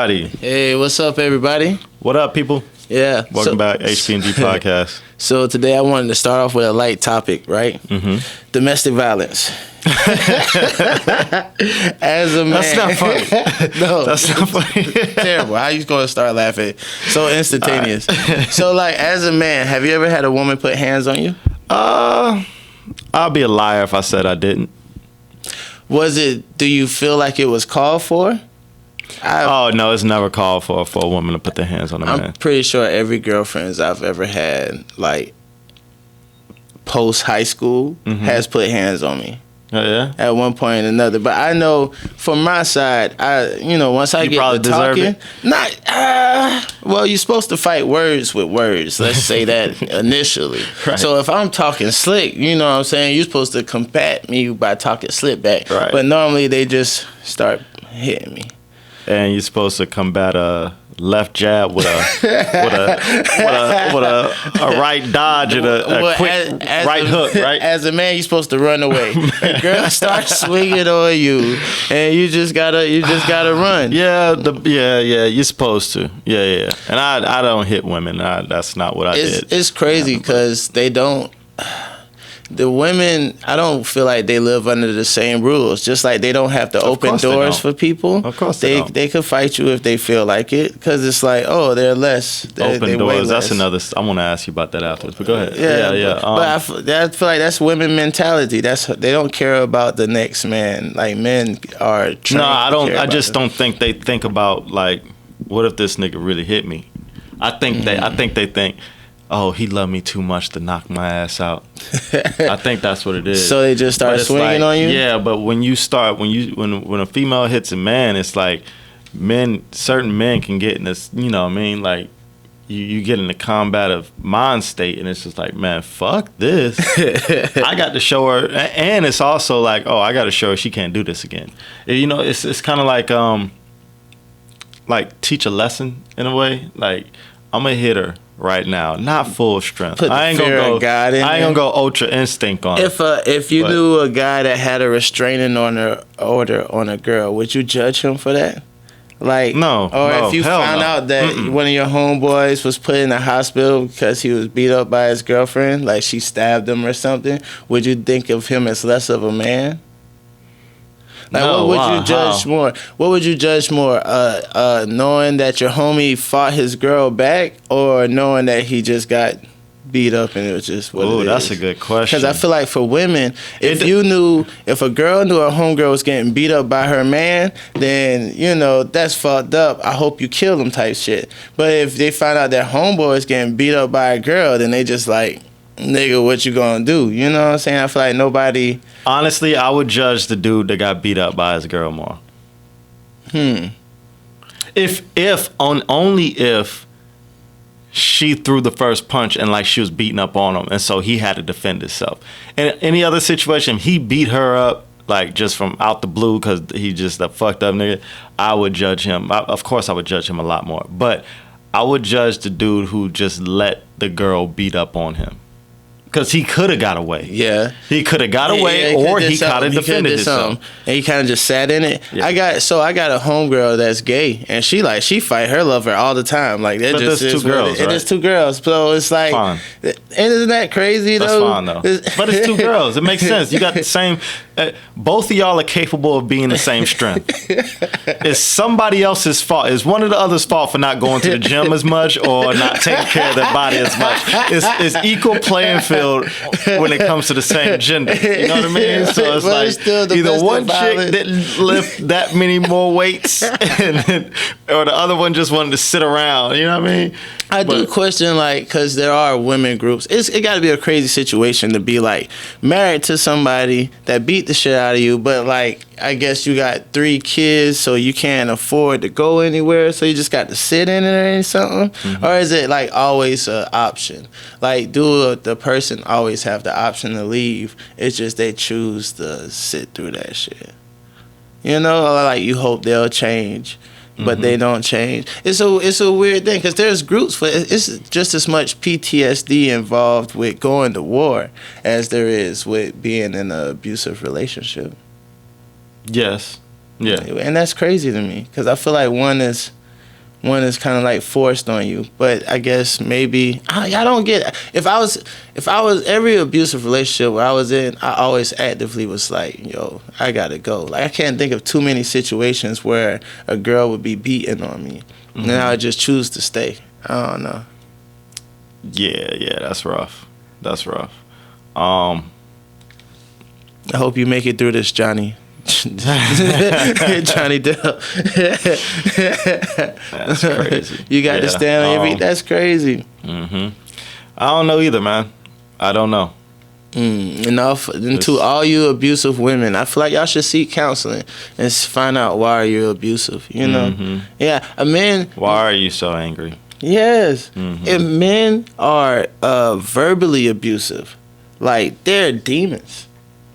everybody. Hey, what's up, everybody? What up, people? Yeah. Welcome back, HP&G podcast. So today I wanted to start off with a light topic, right? Mm-hmm. Domestic violence. As a man. That's not funny. No. That's not funny. Terrible. How you going to start laughing? So instantaneous. So, like, as a man, have you ever had a woman put hands on you? I'll be a liar if I said I didn't. Do you feel like it was called for? No, it's never called for a woman to put their hands on a man. I'm pretty sure every girlfriend I've ever had, like, post high school, has put hands on me. Oh, yeah? At one point or another. But I know from my side, once I get to talking, well, you're supposed to fight words with words. Let's say that initially. Right. So if I'm talking slick, you know what I'm saying, you're supposed to combat me by talking slick back. Right. But normally they just start hitting me. And you're supposed to combat a left jab with a right dodge and a quick right hook, right? As a man, you're supposed to run away. A girl starts swinging on you, and you just gotta run. Yeah, you're supposed to. Yeah. And I don't hit women. That's not what I did. It's crazy because they don't. The women, I don't feel like they live under the same rules. Just like they don't have to open doors for people. Of course they don't. They could fight you if they feel like it, because it's like, oh, they're less. Open doors. That's another. I want to ask you about that afterwards. But go ahead. Yeah. But I feel like that's women mentality. They don't care about the next man. Like, men are trained. No, I don't. I just don't think they think about, like, what if this nigga really hit me? I think they think, oh, he loved me too much to knock my ass out. I think that's what it is. So they just start swinging on you? Yeah, but when a female hits a man, it's like certain men can get in this, you know what I mean? Like, you get in a combative mind state, and it's just like, man, fuck this. I got to show her, and it's also like, oh, I got to show her she can't do this again. You know, it's kind of like teach a lesson in a way. Like, I'm gonna hit her right now, not full strength. I ain't gonna go ultra instinct on it. If you knew a guy that had a restraining order on a girl, would you judge him for that? Like, if you found out that one of your homeboys was put in the hospital because he was beat up by his girlfriend, like she stabbed him or something, would you think of him as less of a man? Like, what would you judge more? What would you judge more? Knowing that your homie fought his girl back, or knowing that he just got beat up and it was just what it is? Oh, that's a good question. Because I feel like for women, if a girl knew her homegirl was getting beat up by her man, then, you know, that's fucked up. I hope you kill them type shit. But if they find out their homeboy is getting beat up by a girl, then they just like, nigga, what you gonna do? You know what I'm saying? I feel like nobody... Honestly, I would judge the dude that got beat up by his girl more. Only if she threw the first punch and like she was beating up on him, and so he had to defend himself. In any other situation, he beat her up like just from out the blue because he just a fucked up nigga, I would judge him. Of course, I would judge him a lot more. But I would judge the dude who just let the girl beat up on him. Because he could have got away. Yeah. He could have got away, or he kind of defended himself. And he kind of just sat in it. Yeah. I got a homegirl that's gay, and she fight her lover all the time. Like, that just is two girls, right? It is two girls. So it's like, fine. Isn't that crazy, though? That's fine, though. But it's two girls. It makes sense. You got the same... both of y'all are capable of being the same strength. It's somebody else's fault. It's one of the other's fault for not going to the gym as much or not taking care of their body as much. It's equal playing field when it comes to the same gender. You know what I mean? So it's like either one chick didn't lift that many more weights or the other one just wanted to sit around. You know what I mean? I do question, like, because there are women groups. It got to be a crazy situation to be, like, married to somebody that beat the shit out of you, but, like, I guess you got 3 kids, so you can't afford to go anywhere, so you just got to sit in it or something? Mm-hmm. Or is it, like, always an option? Like, do the person always have the option to leave? It's just they choose to sit through that shit. You know, like, you hope they'll change, but they don't change. It's a weird thing, because there's groups for it's just as much PTSD involved with going to war as there is with being in an abusive relationship. Yes. Yeah. And that's crazy to me, because I feel like one is one is kind of like forced on you. But I guess maybe I don't get. If I was every abusive relationship where I was in, I always actively was like, yo, I gotta go. Like I can't think of too many situations where a girl would be beating on me, and I would just choose to stay. I don't know. Yeah, that's rough. That's rough. I hope you make it through this, Johnny. Johnny Depp. That's crazy. You got to stand on your feet. That's crazy. I don't know either, man. I don't know. Enough. And to all you abusive women, I feel like y'all should seek counseling and find out why you're abusive. You know? Yeah, a man. Why are you so angry? Yes. If men are verbally abusive, like they're demons.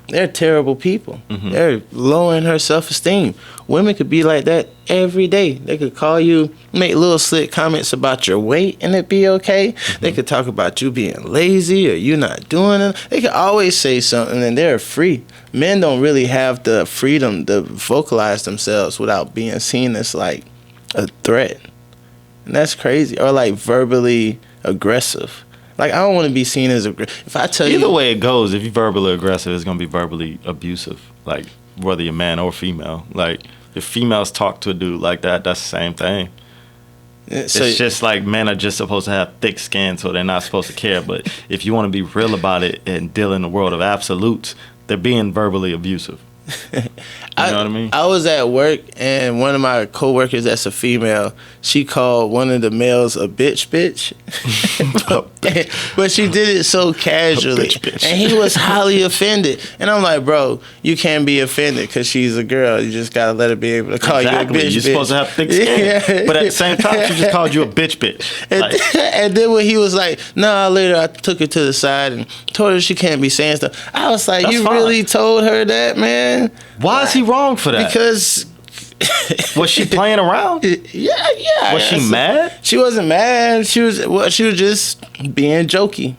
They're terrible people. They're lowering her self-esteem. Women could be like that every day. They could call you, make little slick comments about your weight, and it'd be okay. They could talk about you being lazy or you not doing it. They could always say something, and they're free. Men don't really have the freedom to vocalize themselves without being seen as like a threat. And that's crazy. Or like verbally aggressive. Like, I don't want to be seen as aggressive. If I tell you... Either way it goes, if you're verbally aggressive, it's going to be verbally abusive. Like, whether you're man or female. Like, if females talk to a dude like that, that's the same thing. So, it's just like men are just supposed to have thick skin, so they're not supposed to care. But if you want to be real about it and deal in the world of absolutes, they're being verbally abusive. You know what I mean? I was at work, and one of my coworkers that's a female, she called one of the males a bitch. But she did it so casually. Bitch. And he was highly offended. And I'm like, bro, you can't be offended because she's a girl. You just got to let her be able to call you a bitch. You're supposed to have thick skin. But at the same time, she just called you a bitch. And then when he was like, nah, later I took her to the side and told her she can't be saying stuff. I was like, you really told her that, man? Why is he wrong for that? Because was she playing around? Yeah. Was she mad? She wasn't mad. She was just being jokey.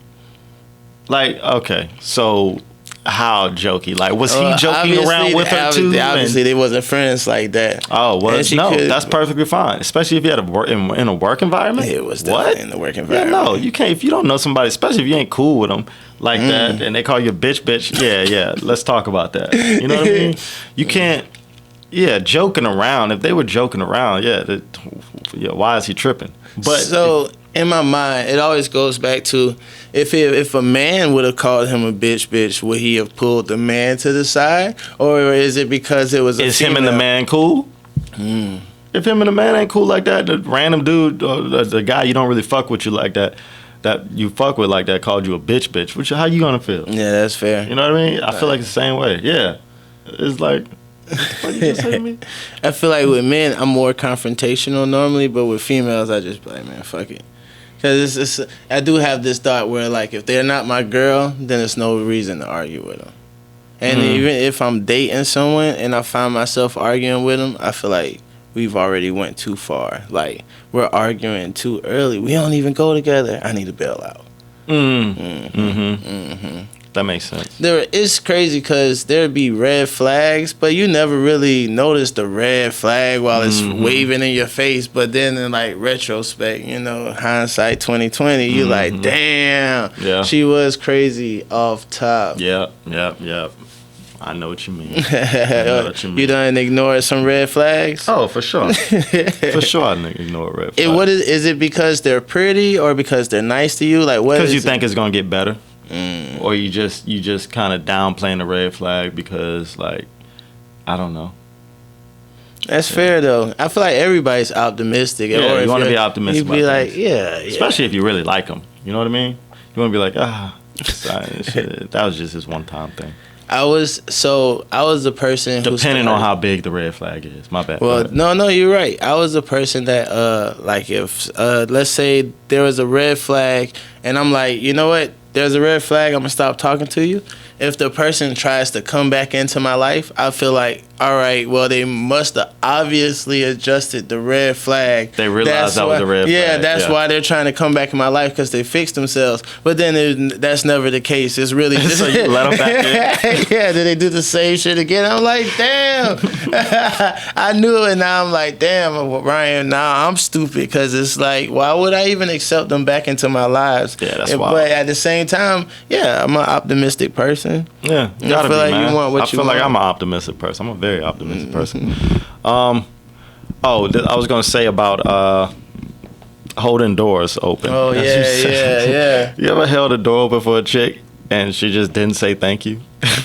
Like, okay, so how jokey? Like, was he joking around with her too? Obviously, they wasn't friends like that. Oh, well, no, that's perfectly fine. Especially if you had in a work environment. It was definitely in the work environment. Yeah, no, you can't. If you don't know somebody, especially if you ain't cool with them like that, and they call you a bitch. Yeah, let's talk about that. You know what I mean? You can't. Yeah, joking around. If they were joking around, why is he tripping? But so in my mind, it always goes back to if a man would have called him a bitch, would he have pulled the man to the side, or is it because it was a is female? him and the man cool? If him and the man ain't cool like that, the random dude, or the guy you don't really fuck with you like that you fuck with like that called you a bitch, which how you gonna feel? Yeah, that's fair. You know what I mean? I feel like it's the same way. Yeah, it's like. What you just say to me? I feel like with men, I'm more confrontational normally, but with females, I just be like, man, fuck it. Because I do have this thought where, like, if they're not my girl, then there's no reason to argue with them. And even if I'm dating someone and I find myself arguing with them, I feel like we've already went too far. Like, we're arguing too early. We don't even go together. I need to bail out. That makes sense. It's crazy because there'd be red flags, but you never really notice the red flag while it's waving in your face. But then in like retrospect, hindsight 2020, you like, damn, she was crazy off top. Yep. I know what you mean. You done ignored some red flags? Oh, for sure. For sure, I ignore red flags. What is it because they're pretty or because they're nice to you? Like, what? Because you think it's gonna get better. Or you just kind of downplaying the red flag because, like, I don't know. That's fair though. I feel like everybody's optimistic. Yeah, or you want to be optimistic. You'd be like, yeah. Especially if you really like them. You know what I mean? You want to be like, that was just this one time thing. I was the person who depending on how big the red flag is. My bad. Well, no, you're right. I was the person that like if let's say there was a red flag and I'm like, you know what? There's a red flag. I'm gonna stop talking to you. If the person tries to come back into my life, I feel like all right, well, they must have obviously adjusted the red flag. They realized that was a red flag. Yeah, that's why they're trying to come back in my life, because they fixed themselves. But then that's never the case. It's really just... So you let them back in? Yeah, then they do the same shit again. I'm like, damn. I knew it, and now I'm like, damn, Ryan, now I'm stupid, because it's like, why would I even accept them back into my lives? Yeah, that's wild. But at the same time, yeah, I'm an optimistic person. Yeah, I feel like man. you want what you want. I feel like I'm an optimistic person. I'm a very optimistic person. I was gonna say about holding doors open. Oh yeah. You ever held a door open for a chick and she just didn't say thank you?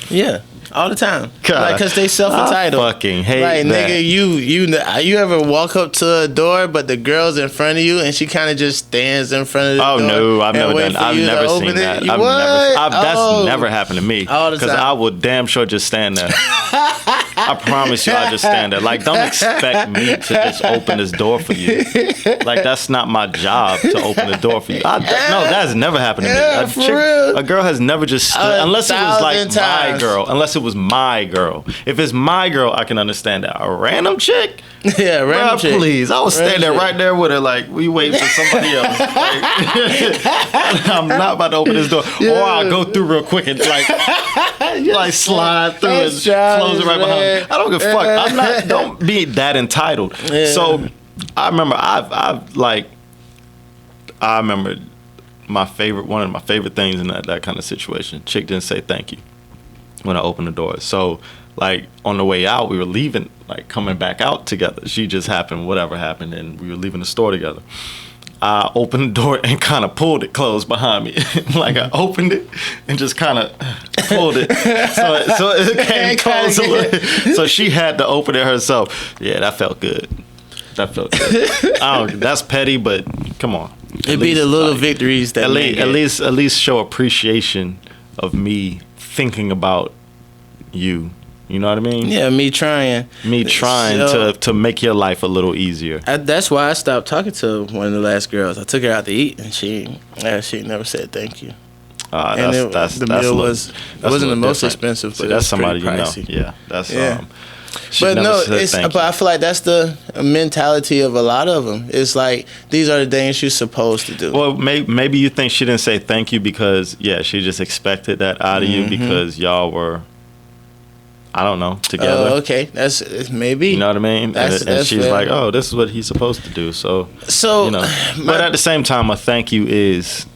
Yeah. All the time. God, like, cause they self-entitled. I fucking hate like, that. Nigga, you ever walk up to a door, but the girl's in front of you, and she kind of just stands in front of the door? Oh no, I've never done. I've never seen that. That's never happened to me. All the time. Because I would damn sure just stand there. I promise you, I just stand there. Like, don't expect me to just open this door for you. Like, that's not my job to open the door for you. No, that's never happened to me. Real. A girl has never just stood, unless it was like my girl. Unless it was my girl. If it's my girl, I can understand that. A random chick? Yeah, random chick. Please. I was standing there right there with her, like, we waiting for somebody else. Like, I'm not about to open this door. Yeah. Or I'll go through real quick and like slide through and close it right behind me. I don't give a fuck. Don't be that entitled. Yeah. So I remember I remember one of my favorite things in that kind of situation. Chick didn't say thank you when I opened the door. So, like, on the way out, we were leaving, like, coming back out together. She just happened, whatever happened, and we were leaving the store together. I opened the door and kind of pulled it closed behind me. Like, I opened it and just kind of pulled it. So it came closed a little. So she had to open it herself. Yeah, that felt good. That's petty, but come on. It'd be the little victories that at least show appreciation of me thinking about you. You know what I mean? Yeah, me trying to make your life a little easier. That's why I stopped talking to one of the last girls. I took her out to eat, and she never said thank you. The meal wasn't the most expensive, but that's somebody you know. Pricey. Yeah, that's But no, but I feel like that's the mentality of a lot of them. It's like, these are the things you're supposed to do. Well, maybe you think she didn't say thank you because, she just expected that out of you because y'all were, I don't know, together. Oh, okay. That's maybe. You know what I mean? And she's fair. Like, oh, this is what he's supposed to do. So you know. But at the same time, a thank you is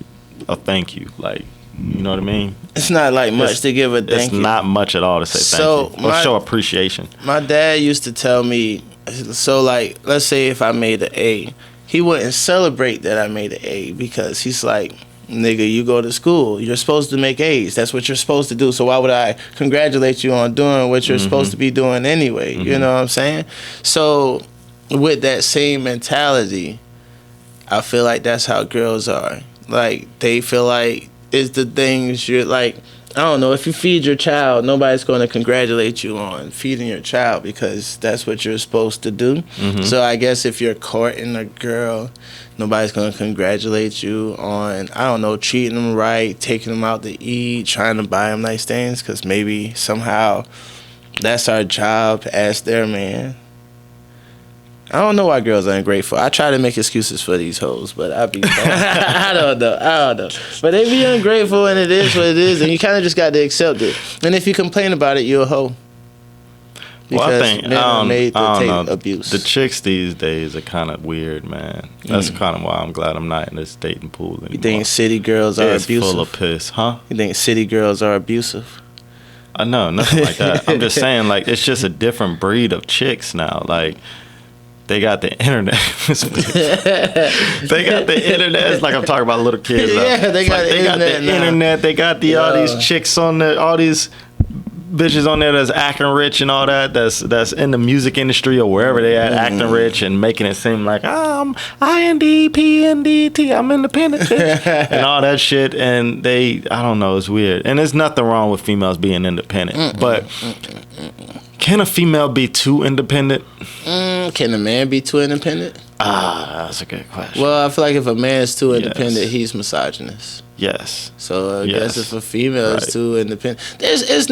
a thank you. Like, you know what I mean? It's not like much to give a thank you. It's not much at all to say thank you or show appreciation. My dad used to tell me, so like, let's say if I made an A, he wouldn't celebrate that I made an A because he's like, nigga, you go to school. You're supposed to make A's. That's what you're supposed to do. So why would I congratulate you on doing what you're supposed to be doing anyway? You know what I'm saying? So with that same mentality, I feel like that's how girls are. Like, they feel like it's the things you're like, I don't know, if you feed your child, nobody's going to congratulate you on feeding your child because that's what you're supposed to do. So I guess if you're courting a girl, nobody's going to congratulate you on, I don't know, treating them right, taking them out to eat, trying to buy them nice things, because maybe somehow that's our job as their man. I don't know why girls are ungrateful. I try to make excuses for these hoes, but I don't know. But they be ungrateful, and it is what it is, and you kind of just got to accept it. And if you complain about it, you're a hoe. Because I think men are made to take abuse. The chicks these days are kind of weird, man. That's kind of why I'm glad I'm not in this dating pool anymore. You think city girls are abusive? It's full of piss, huh? You think city girls are abusive? No, nothing like that. I'm just saying, like, it's just a different breed of chicks now. Like, they got the internet. They got the internet. It's like I'm talking about little kids. Yeah, they got the internet. They got all these chicks on there, all these bitches on there that's acting rich and all that. That's in the music industry or wherever they at, acting rich and making it seem like I'm INDPNDT. I'm independent and all that shit. And I don't know. It's weird. And there's nothing wrong with females being independent, but. Can a female be too independent? Can a man be too independent? That's a good question. Well, I feel like if a man is too independent, Yes. he's misogynist. Yes. So I guess Yes. if a female Right. is too independent, it's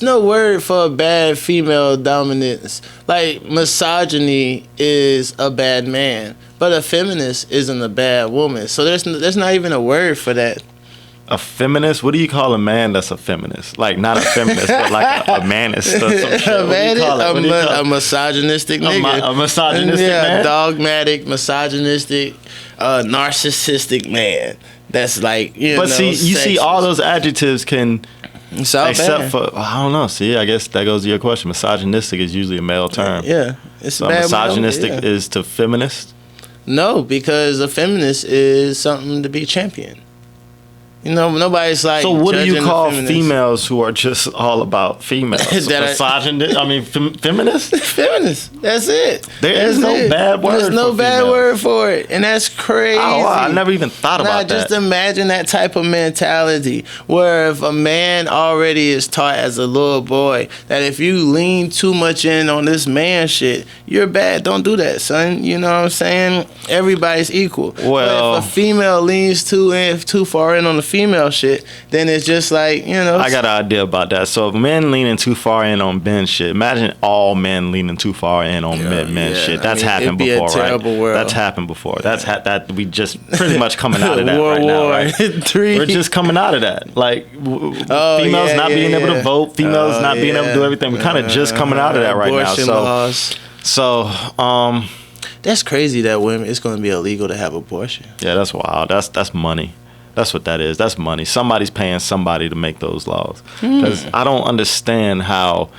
no word for a bad female dominance. Like misogyny is a bad man, but a feminist isn't a bad woman. So there's not even a word for that. A feminist? What do you call a man that's a feminist? Like not a feminist, but like a manist or some shit. A What do you call it? What do you call a it? misogynistic nigga. A misogynistic man? Dogmatic, misogynistic, narcissistic man. That's like But see, you see, all those adjectives can, it's all except bad. for I don't know. See, I guess that goes to your question. Misogynistic is usually a male term. Yeah, it's So a bad misogynistic yeah. is to feminist. No, because a feminist is something to be championed. You know, nobody's like. So what do you judging a call feminist. females who are just all about females? That I- Misogynist? I mean, feminist? Feminist. That's it. There is That's no it. bad word There's no for bad females. word for it, and that's crazy. Oh, wow, I never even thought Nah, about just that. imagine that type of mentality where if a man already is taught as a little boy that if you lean too much in on this man shit, you're bad. Don't do that, son. You know what I'm saying? Everybody's equal. Well- but if a female leans too far in on the female shit, then it's just like, you know. I got an idea about that. So if men leaning too far in on men shit, imagine all men leaning too far in on men yeah. shit. I That's mean, happened it'd be a before, right? terrible world. That's happened before. That we just pretty much coming out of that World right now, War right? III. We're just coming out of that. Like Oh, females yeah, not yeah, being able yeah. to vote, females Oh, not being able to yeah. do everything. We're kind of just coming out of that right now. Abortion laws. So That's crazy that women, it's going to be illegal to have abortion. yeah, that's wild. That's money. That's what that is. That's money. Somebody's paying somebody to make those laws. Because I don't understand how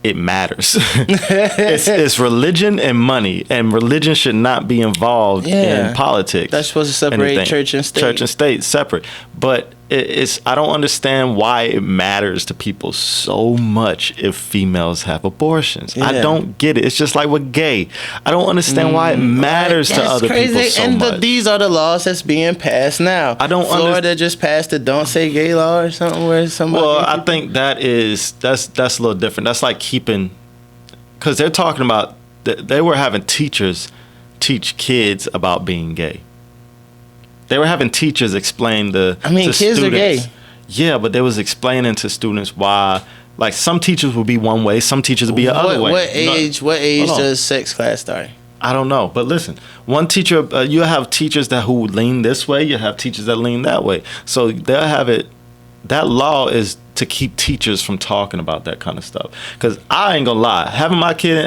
it matters. it's religion and money, and religion should not be involved Yeah. in politics. That's supposed to separate church and state. Church and state separate. But it's I don't understand why it matters to people so much if females have abortions. I Yeah. don't get it. It's just like with gay. I don't understand why it matters to That's other people so and much. these are the laws that's being passed now. I don't Florida just passed the "Don't Say Gay" law or something where somebody. Well, I think that's a little different. That's like keeping, because they're talking about they were having teachers teach kids about being gay. They were having teachers explain to kids are students. gay. Yeah, but they was explaining to students why. Like some teachers would be one way, some teachers would be the other way. What age? What age Hold on. does sex class start? I don't know, but listen, one teacher, you have teachers who lean this way, you have teachers that lean that way. So they'll have it. That law is to keep teachers from talking about that kind of stuff. Because I ain't gonna lie, having my kid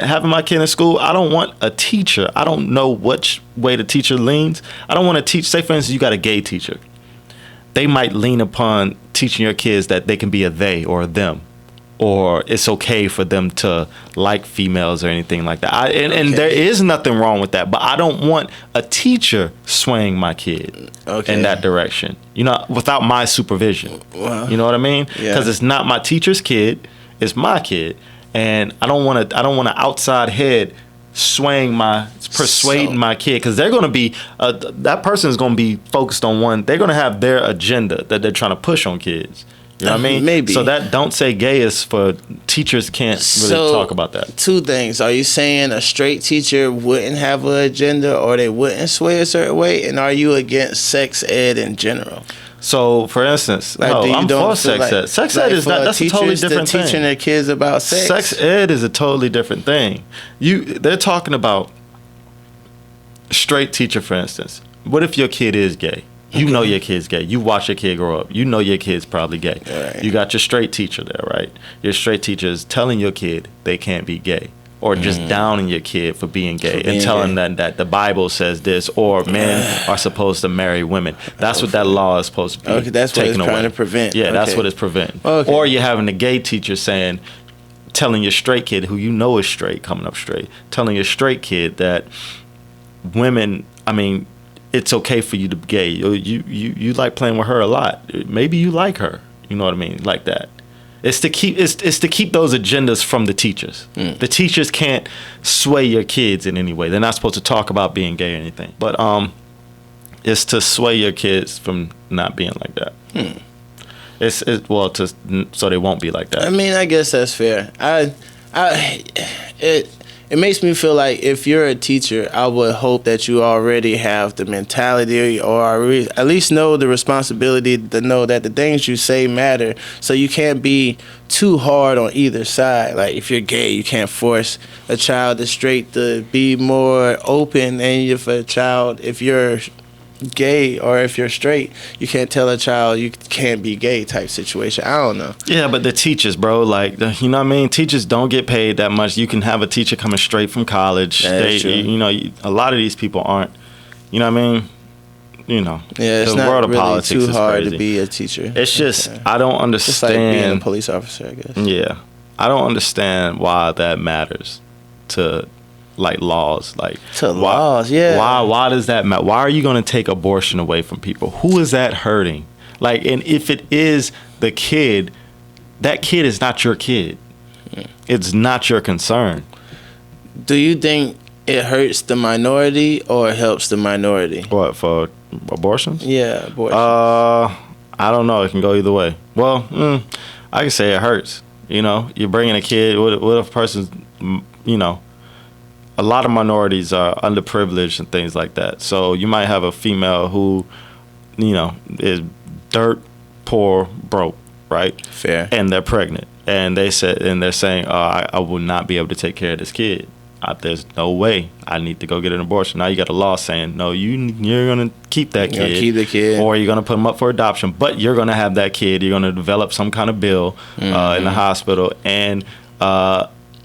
in school, I don't want a teacher. I don't know which way the teacher leans. I don't want to teach. Say for instance, you got a gay teacher. They might lean upon teaching your kids that they can be a they or a them, or it's okay for them to like females or anything like that. And there is nothing wrong with that, but I don't want a teacher swaying my kid in that direction, you know, without my supervision. Wow. You know what I mean? Yeah. Because it's not my teacher's kid, it's my kid, and I don't want an outside head persuading my kid, because they're going to be that person is going to be focused on one. They're going to have their agenda that they're trying to push on kids. You know what I mean? Maybe. So that "Don't Say Gay" is for teachers can't really talk about that. Two things. Are you saying a straight teacher wouldn't have an agenda or they wouldn't sway a certain way? And are you against sex ed in general? So, for instance, Like, no, do you I'm don't for feel sex ed. Sex ed is for not. That's a totally teachers to different teaching thing. their kids about sex. Sex ed is a totally different thing. They're talking about straight teacher, for instance. What if your kid is gay? You know your kid's gay. You watch your kid grow up. You know your kid's probably gay. Right. You got your straight teacher there, right? Your straight teacher is telling your kid they can't be gay, or just downing your kid for being gay and telling them that the Bible says this, or men are supposed to marry women. That's what that law is supposed to be. Okay, that's what it's taken trying away. to prevent. Yeah, that's Okay. what it's preventing. Okay. Or you're having a gay teacher telling your straight kid, who you know is straight, coming up straight, telling your straight kid that women, it's okay for you to be gay. You like playing with her a lot. Maybe you like her. You know what I mean? Like that. It's to keep those agendas from the teachers. The teachers can't sway your kids in any way. They're not supposed to talk about being gay or anything. But it's to sway your kids from not being like that. So they won't be like that. I guess that's fair. it makes me feel like if you're a teacher, I would hope that you already have the mentality or at least know the responsibility to know that the things you say matter. So you can't be too hard on either side. Like if you're gay, you can't force a child that's straight to be more open, and if you're gay or if you're straight, you can't tell a child you can't be gay type situation. I don't know. Yeah, but the teachers, bro, like, you know what I mean? Teachers don't get paid that much. You can have a teacher coming straight from college. That's true. You know, a lot of these people aren't, you know what I mean? You know, Yeah, it's the not world of really politics too is hard crazy. to be a teacher. It's just, I don't Just like being a understand. police officer, I guess. Yeah. I don't understand why that matters to, like, laws. Like, To laws, yeah. Why does that matter? Why are you going to take abortion away from people? Who is that hurting? Like, and if it is the kid, that kid is not your kid. It's not your concern. Do you think it hurts the minority or it helps the minority? What, for abortions? Yeah, abortion. I don't know. It can go either way. Well, I can say it hurts. You know, you're bringing a kid. What if a person's, you know, a lot of minorities are underprivileged and things like that. So you might have a female who, you know, is dirt poor, broke, right? Fair. And they're pregnant, and they're saying, I will not be able to take care of this kid. There's no way. I need to go get an abortion. Now you got a law saying, no, you're gonna keep that You're kid, gonna keep the kid, or you're gonna put him up for adoption. But you're gonna have that kid. You're gonna develop some kind of bill in the hospital, and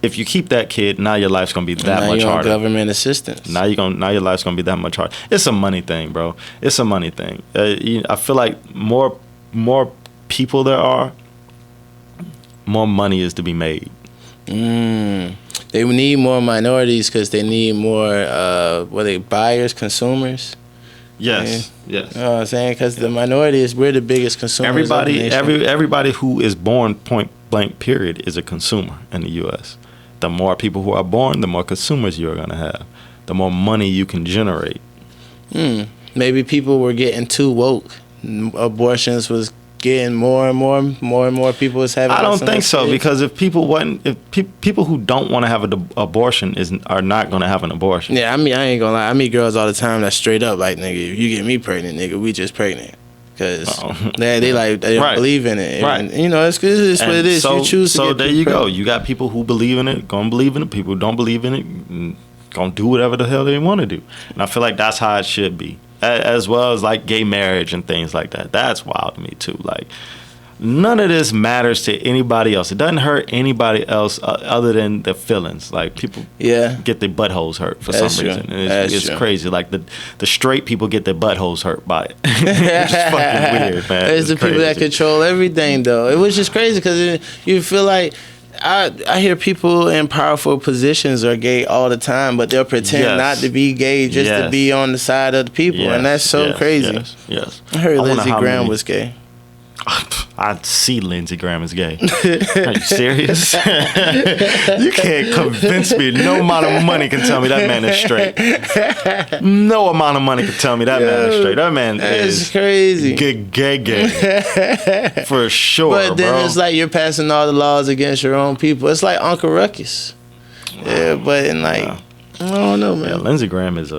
if you keep that kid, now your life's gonna be that now much you're on harder. government assistance. Now your life's gonna be that much harder. It's a money thing, bro. It's a money thing. I feel like more people there are, more money is to be made. They need more minorities because they need more, buyers, consumers? Yes, yes. You know what I'm saying? Because the minorities, we're the biggest consumers of the nation. Everybody who is born point blank period is a consumer in the U.S. The more people who are born, the more consumers you're going to have. The more money you can generate. Maybe people were getting too woke. Abortions was getting more and more people was having. I don't think so, because if people who don't want to have an abortion are not going to have an abortion. Yeah, I mean, I ain't gonna lie. I meet girls all the time that straight up like, nigga, if you get me pregnant, nigga, we just pregnant. Because they don't Right. believe in it. Right. And, you know, it's what it is. So, you choose to so get there people you go. pregnant. You got people who believe in it, gonna believe in it. People who don't believe in it, gonna do whatever the hell they want to do. And I feel like that's how it should be, as well as like gay marriage and things like that. That's wild to me too. Like, none of this matters to anybody else. It doesn't hurt anybody else other than the feelings. Like, people get their buttholes hurt for That's some true. reason. And That's it's true. crazy. Like, the straight people get their buttholes hurt by it. It's just fucking weird, man. It's the people that crazy. control everything, though. It was just crazy because you feel like I hear people in powerful positions are gay all the time, but they'll pretend Yes. not to be gay just to Yes. be on the side of the people, Yes, and that's so yes, crazy. Yes. I heard wonder Lindsey how Graham many- was gay. I see Lindsey Graham is gay. Are you serious? You can't convince me. No amount of money can tell me that man is straight. No amount of money can tell me that man is straight. That man That's is crazy. gay. For sure, But then bro. it's like you're passing all the laws against your own people. It's like Uncle Ruckus. Yeah, but in like, I don't know, man. Yeah, Lindsey Graham is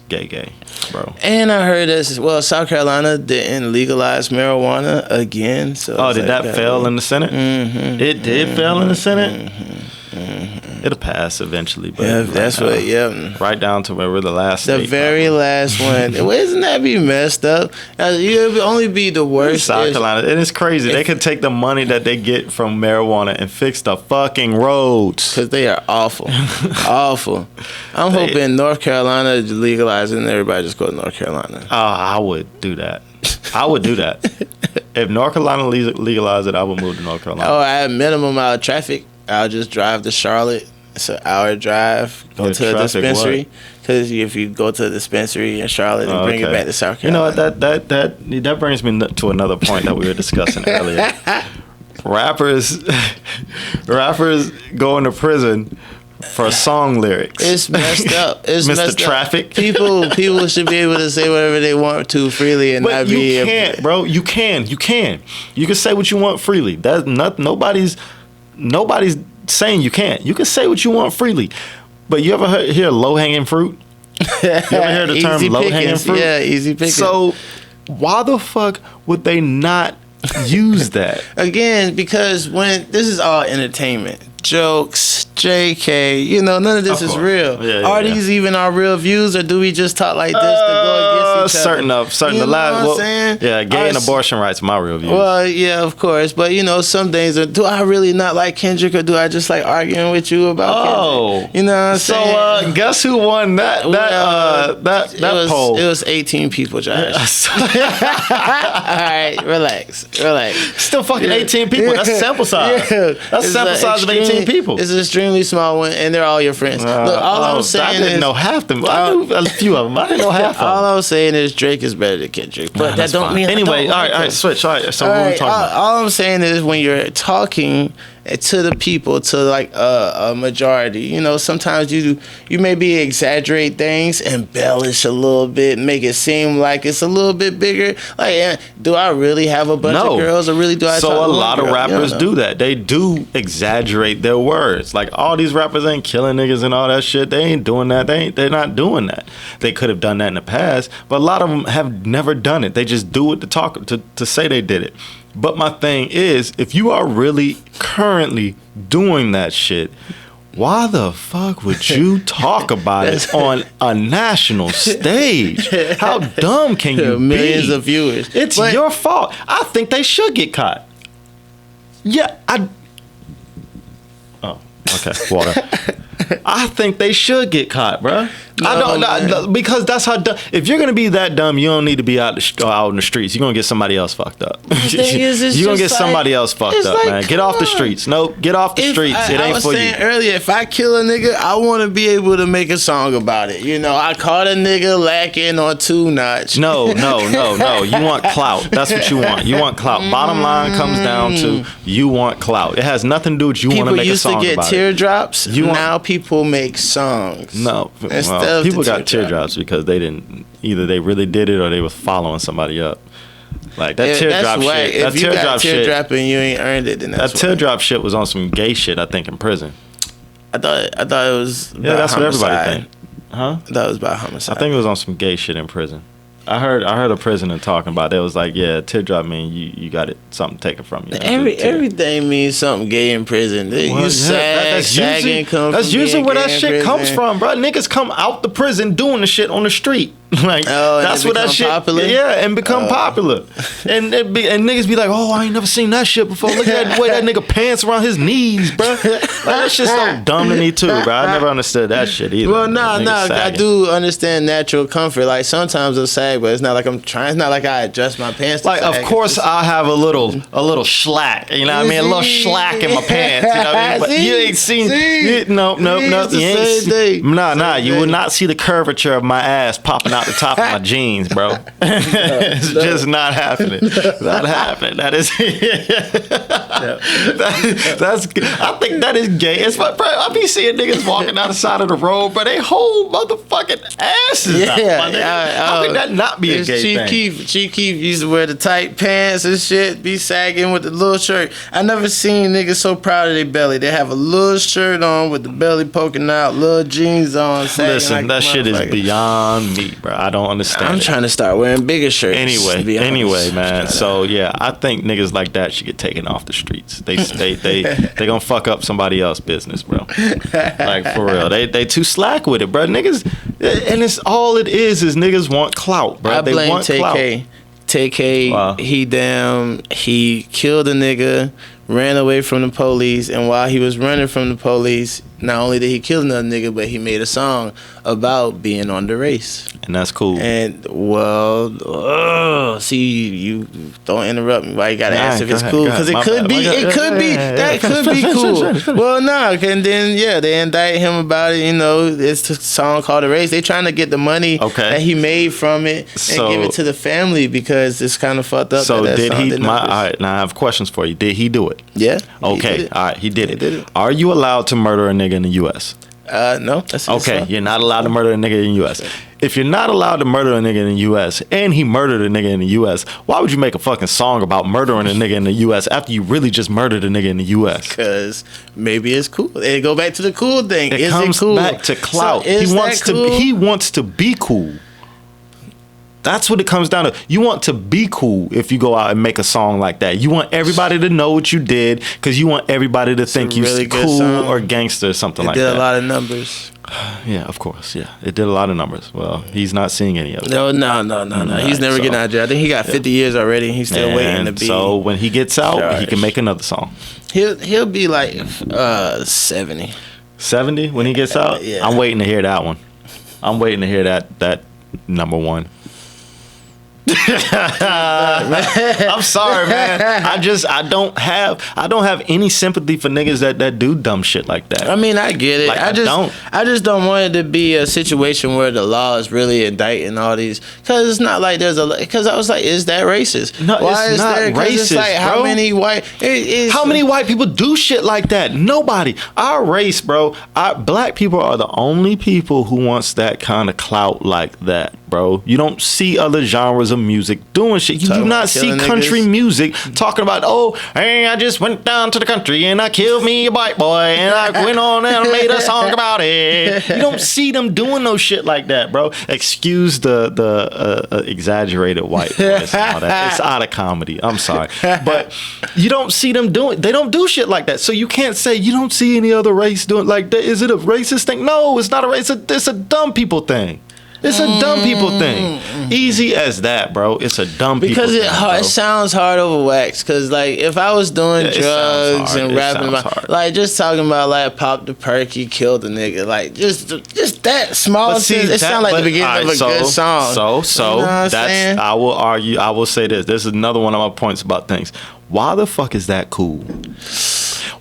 gay, bro. And I heard that, well, South Carolina didn't legalize marijuana again. So Oh, it's did like that fail in the Senate? Mm-hmm. It did fail in the Senate? It'll pass eventually. But Yeah, that's what, yeah. right down to where we're the last The state, very probably. last one. Well, isn't that be messed up? You'd only be the worst. South if- Carolina. And it's crazy. They could take the money that they get from marijuana and fix the fucking roads. Because they are awful. Awful. I'm hoping North Carolina is legalized and everybody just go to North Carolina. Oh, I would do that. I would do that. If North Carolina legalized it, I would move to North Carolina. Oh, at minimum out of traffic, I'll just drive to Charlotte. It's an hour drive. Go Yeah, to a traffic dispensary. Because if you go to a dispensary in Charlotte and bring it Okay. back to South You know Carolina. what? That brings me to another point that we were discussing earlier. Rappers going to prison for song lyrics. It's messed up. It's Mr. messed Traffic. Up. People should be able to say whatever they want to freely and But not you be. can't, bro. You can. You can say what you want freely. That's not nobody's saying you can't. You can say what you want freely. But you ever hear low hanging fruit? You ever hear the term low hanging fruit? Yeah, easy picking. So why the fuck would they not use that? Again, because when this is all entertainment, jokes, JK, you know, none of this is real. Are these even our real views, or do we just talk like this to go against each other? Certain. You The know last, what I'm saying? yeah, gay and abortion rights are my real views. Well, yeah, of course, but you know, some things are. Do I really not like Kendrick, or do I just like arguing with you about Kendrick? You know what I'm saying? So guess who won that poll? It was 18 people, Josh. All right, relax. Still fucking 18 people. That's sample size. Yeah. That's sample size of 18 people. It's an extremely small one, and they're all your friends. Look, all I'm saying I didn't know half them. I knew a few of them. I didn't know half of them. All I'm saying is Drake is better than Kendrick, but that don't mean. Anyway, all right, switch. All right, so what are we talking about? All I'm saying is when you're talking to the people, to like a majority, you know, sometimes you maybe exaggerate things, embellish a little bit, make it seem like it's a little bit bigger. Like, do I really have a bunch of girls, or really do I? So a lot of rappers do that. They do exaggerate their words. Like, all these rappers ain't killing niggas and all that shit. They ain't doing that. They're not doing that. They could have done that in the past, but a lot of them have never done it. They just do it to say they did it. But my thing is, if you are really currently doing that shit, why the fuck would you talk about it on a national stage? How dumb can you be? Millions of viewers. It's your fault. I think they should get caught. Yeah, oh, okay, water. I think they should get caught, bruh. Because that's how dumb. If you're gonna be that dumb, you don't need to be out in the streets. You're gonna get somebody else fucked up. You're gonna get somebody else fucked up, man. Get off the streets. Nope, get off the streets. It ain't for you. I was saying earlier, if I kill a nigga, I want to be able to make a song about it. You know, I caught a nigga lacking on 2 notch. No. You want clout. That's what you want. You want clout. Bottom line comes down to you want clout. It has nothing to do with you want to make a song about it. People used to get teardrops. Now people make songs. No. People got teardrops because they didn't, either they really did it or they was following somebody up. Like that teardrop shit. If you got teardrop and you ain't earned it, then that's that teardrop shit was on some gay shit, I think, in prison. I thought it was. Yeah, that's what everybody think. Huh? I thought it was about homicide. I think it was on some gay shit in prison. I heard a prisoner talking about it. It was like, yeah, teardrop mean you got it, something taken from you. Everything means something gay in prison. That's usually where that shit comes from, bro. Niggas come out the prison doing the shit on the street. Like, that's where that shit, popular? Yeah, and become popular. And niggas be like, oh, I ain't never seen that shit before. Look at the way that nigga pants around his knees, bro. Like, that shit's so dumb to me too, bro. I never understood that shit either. Well, I do understand natural comfort. Like, sometimes I'll sag, but it's not like I'm trying. It's not like I adjust my pants. Like, of course, I have a little slack. You know what I mean? A little slack in my pants. You know what I mean? But you ain't seen. Nope. You ain't. Nah. You will not see the curvature of my ass popping out the top of my jeans, bro. It's just not happening. Not happening. That is. That's. I think that is gay. It's like, bro, I be seeing niggas walking down the side of the road, but they whole motherfucking asses out. How could that not be a gay thing? Chief Keef used to wear the tight pants and shit, be sagging with the little shirt. I never seen niggas so proud of their belly. They have a little shirt on with the belly poking out, little jeans on. Listen, that shit is beyond me, bro. I don't understand. I'm trying to start wearing bigger shirts. Anyway, man. So yeah, I think niggas like that should get taken off the streets. They gonna fuck up somebody else's business, bro. Like, for real. They too slack with it, bro. Niggas, and it's all it is niggas want clout, bro. I blame TK. TK, he killed a nigga, ran away from the police, and while he was running from the police, not only did he kill another nigga, but he made a song about being on the race. And that's cool. And, see, you don't interrupt me. Why you gotta ask if it's cool? Because it could be cool. Well, no, and then, they indict him about it. You know, it's a song called The Race. They trying to get the money that he made from it and give it to the family because it's kind of fucked up. So did he, all right, now I have questions for you. Did he do it? Yeah. Okay, all right, he did it. Are you allowed to murder a nigga in the U.S.? No, that's a good Okay, song. you're not allowed to murder a nigga in the U.S. If you're not allowed to murder a nigga in the U.S. and he murdered a nigga in the U.S., why would you make a fucking song about murdering a nigga in the U.S. after you really just murdered a nigga in the U.S.? Because maybe it's cool. It go back to the cool thing. It Is comes it cool? back to clout. So is that cool? He wants to be cool. That's what it comes down to. You want to be cool if you go out and make a song like that. You want everybody to know what you did because you want everybody to think you're really good cool song. or gangster or something like that. It did a lot of numbers. Yeah, of course. Yeah, it did a lot of numbers. Well, he's not seeing any of it. No. He's never getting out of jail. I think he got 50 years already. He's still waiting to be. So when he gets out, charged. he can make another song. He'll be like 70. 70 when he gets out? Yeah. I'm waiting to hear that one. I'm waiting to hear that number one. I'm sorry, man. I don't have any sympathy for niggas that do dumb shit like that. I mean, I get it. Like, I just don't want it to be a situation where the law is really indicting all these. Because it's not like because I was like, is that racist? No, it's not racist, it's like, bro. how many white people do shit like that? Nobody. Our race, bro. Black people are the only people who wants that kind of clout like that, bro. You don't see other genres of music doing shit. You do not see country music talking about, oh, hey, I just went down to the country and I killed me a white boy and I went on and made a song about it. You don't see them doing no shit like that, bro. Excuse the exaggerated white voice and all that. It's out of comedy. I'm sorry. But you don't see them they don't do shit like that. So you can't say you don't see any other race doing like that. Is it a racist thing? No, it's not a race. It's a dumb people thing. It's a dumb people thing. Easy as that, bro. It's a dumb people thing. Because it sounds hard over wax. Because, like, if I was doing drugs and rapping about, like, just talking about, like, pop the perky, killed the nigga, like, just that small thing, it sounds like the beginning of a good song. So, you know that's, I will argue, I will say this. This is another one of my points about things. Why the fuck is that cool?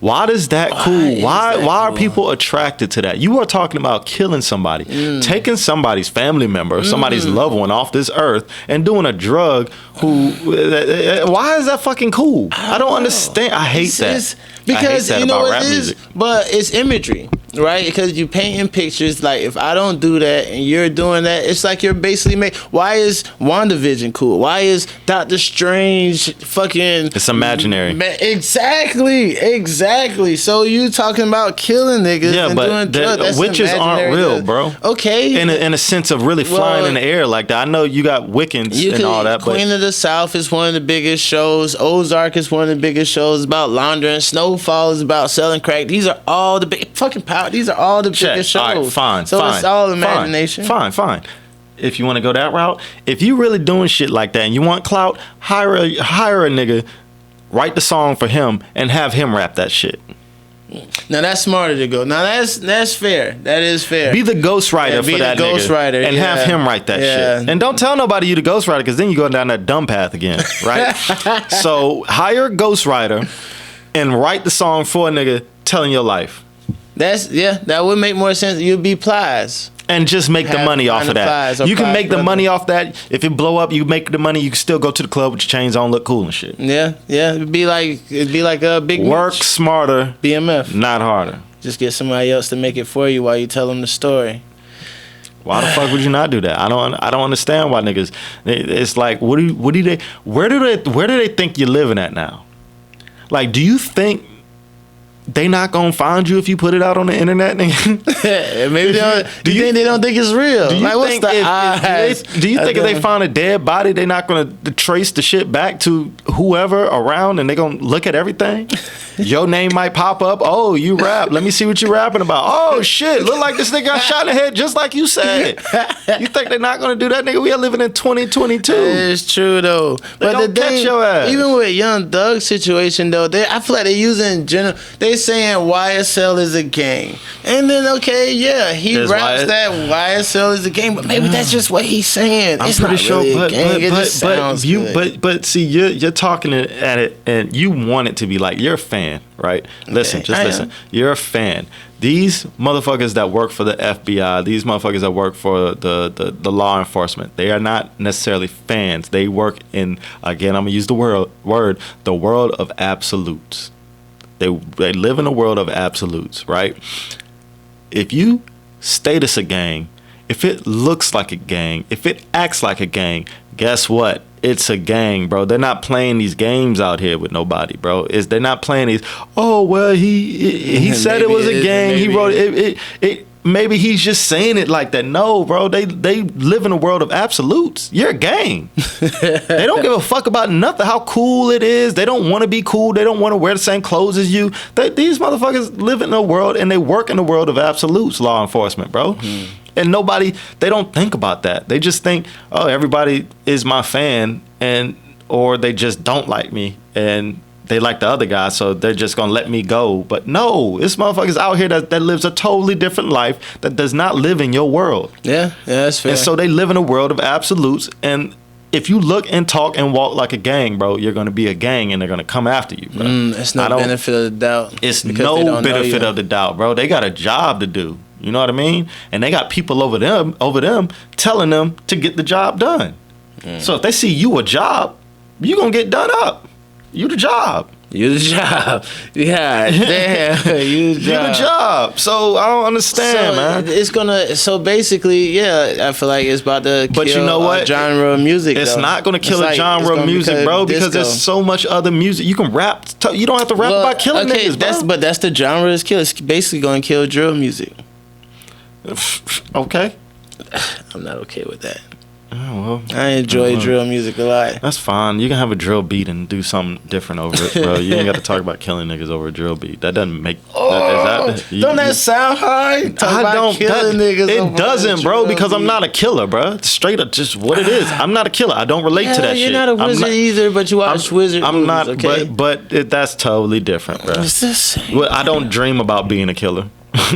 Why is that cool? Why are people attracted to that? You are talking about killing somebody, taking somebody's family member, somebody's loved one off this earth, and doing a drug. Why is that fucking cool? I don't understand. I hate that. Because you know what it is, but it's imagery, right? Because you painting pictures. Like, if I don't do that and you're doing that, it's like you're basically why is WandaVision cool? Why is Doctor Strange fucking? It's imaginary. Exactly. So you talking about killing niggas? Yeah, and but doing drugs, witches aren't real, bro. Okay. In a sense of really flying in the air like that. I know you got Wiccans and all that, but Queen of the South is one of the biggest shows. Ozark is one of the biggest shows about laundering. Snowfall is about selling crack. These are all the big fucking power. These are all the biggest shows. All right, fine. So it's all imagination. Fine. If you want to go that route, if you really doing shit like that and you want clout, hire a nigga, write the song for him, and have him rap that shit. Now that's smarter to go. Now that's fair. That is fair. Be the ghostwriter for that nigga, and have him write that shit. And don't tell nobody you the ghostwriter, because then you go down that dumb path again, right? So hire a ghostwriter and write the song for a nigga telling your life. That would make more sense. You'd be Plies. And just make the money off of that. You can make the money off that. If it blow up, you make the money. You can still go to the club with your chains on, look cool and shit. Yeah. It'd be like a big work smarter, BMF, not harder. Just get somebody else to make it for you while you tell them the story. Why the fuck would you not do that? I don't understand why niggas. It's like where do they think you're living at now? Like, do you think they not gonna find you if you put it out on the internet? Maybe do you think they don't think it's real? Do you think if they find a dead body, they not gonna trace the shit back to whoever around, and they gonna look at everything? Your name might pop up. Oh, you rap. Let me see what you rapping about. Oh shit, look like this nigga got shot in the head just like you said. You think they're not gonna do that, nigga? We are living in 2022. It's true though. But the catch your ass. Even with Young Thug's situation though, I feel like they're using general. They saying YSL is a gang, and then he raps that YSL is a gang, but maybe that's just what he's saying. I'm it's pretty not sure, really a gang. It just sounds good. But see, you're talking at it, and you want it to be like you're a fan, right? Listen, listen. You're a fan. These motherfuckers that work for the FBI, these motherfuckers that work for the law enforcement, they are not necessarily fans. They work in, again, I'm gonna use the word, the world of absolutes. They live in a world of absolutes, right? if you status a gang, if it looks like a gang, if it acts like a gang, guess what? It's a gang, bro. They're not playing these games out here with nobody, bro. They're not playing these. Oh well, he said it was a gang. He wrote it. Maybe he's just saying it like that. No, bro. They live in a world of absolutes. You're a gang. They don't give a fuck about nothing. How cool it is. They don't want to be cool. They don't want to wear the same clothes as you. These motherfuckers live in a world and they work in a world of absolutes. Law enforcement, bro. Mm-hmm. And they don't think about that. They just think, oh, everybody is my fan, or they just don't like me, and they like the other guy, so they're just gonna let me go. But no, this motherfucker's out here that lives a totally different life, that does not live in your world. Yeah, that's fair. And so they live in a world of absolutes, and if you look and talk and walk like a gang, bro, you're gonna be a gang, and they're gonna come after you, bro. It's no benefit of the doubt. It's no benefit of the doubt, bro. They got a job to do. You know what I mean? And they got people over them telling them to get the job done. So if they see you a job, you gonna get done up. You the job. You the job. Yeah, damn. You the job. You the job. So I don't understand, man. It's gonna. So basically, yeah, I feel like it's about to. But kill you know what? Genre of music. It's though. not gonna kill a genre of music, bro. Because there's so much other music. You can rap. You don't have to rap about killing niggas, bro. But that's the genre is kill. It's basically gonna kill drill music. Okay. I'm not okay with that. Oh, well, I enjoy drill music a lot. That's fine. You can have a drill beat and do something different over it, bro. You ain't got to talk about killing niggas over a drill beat. That doesn't make. Don't that sound hard? It doesn't, bro. Because I'm not a killer, bro. It's straight up, just what it is. I'm not a killer. I don't relate to that shit. You're not a wizard either, but you watch wizard movies. I'm not, okay? but that's totally different, bro. It's the same. Well, I don't dream about being a killer.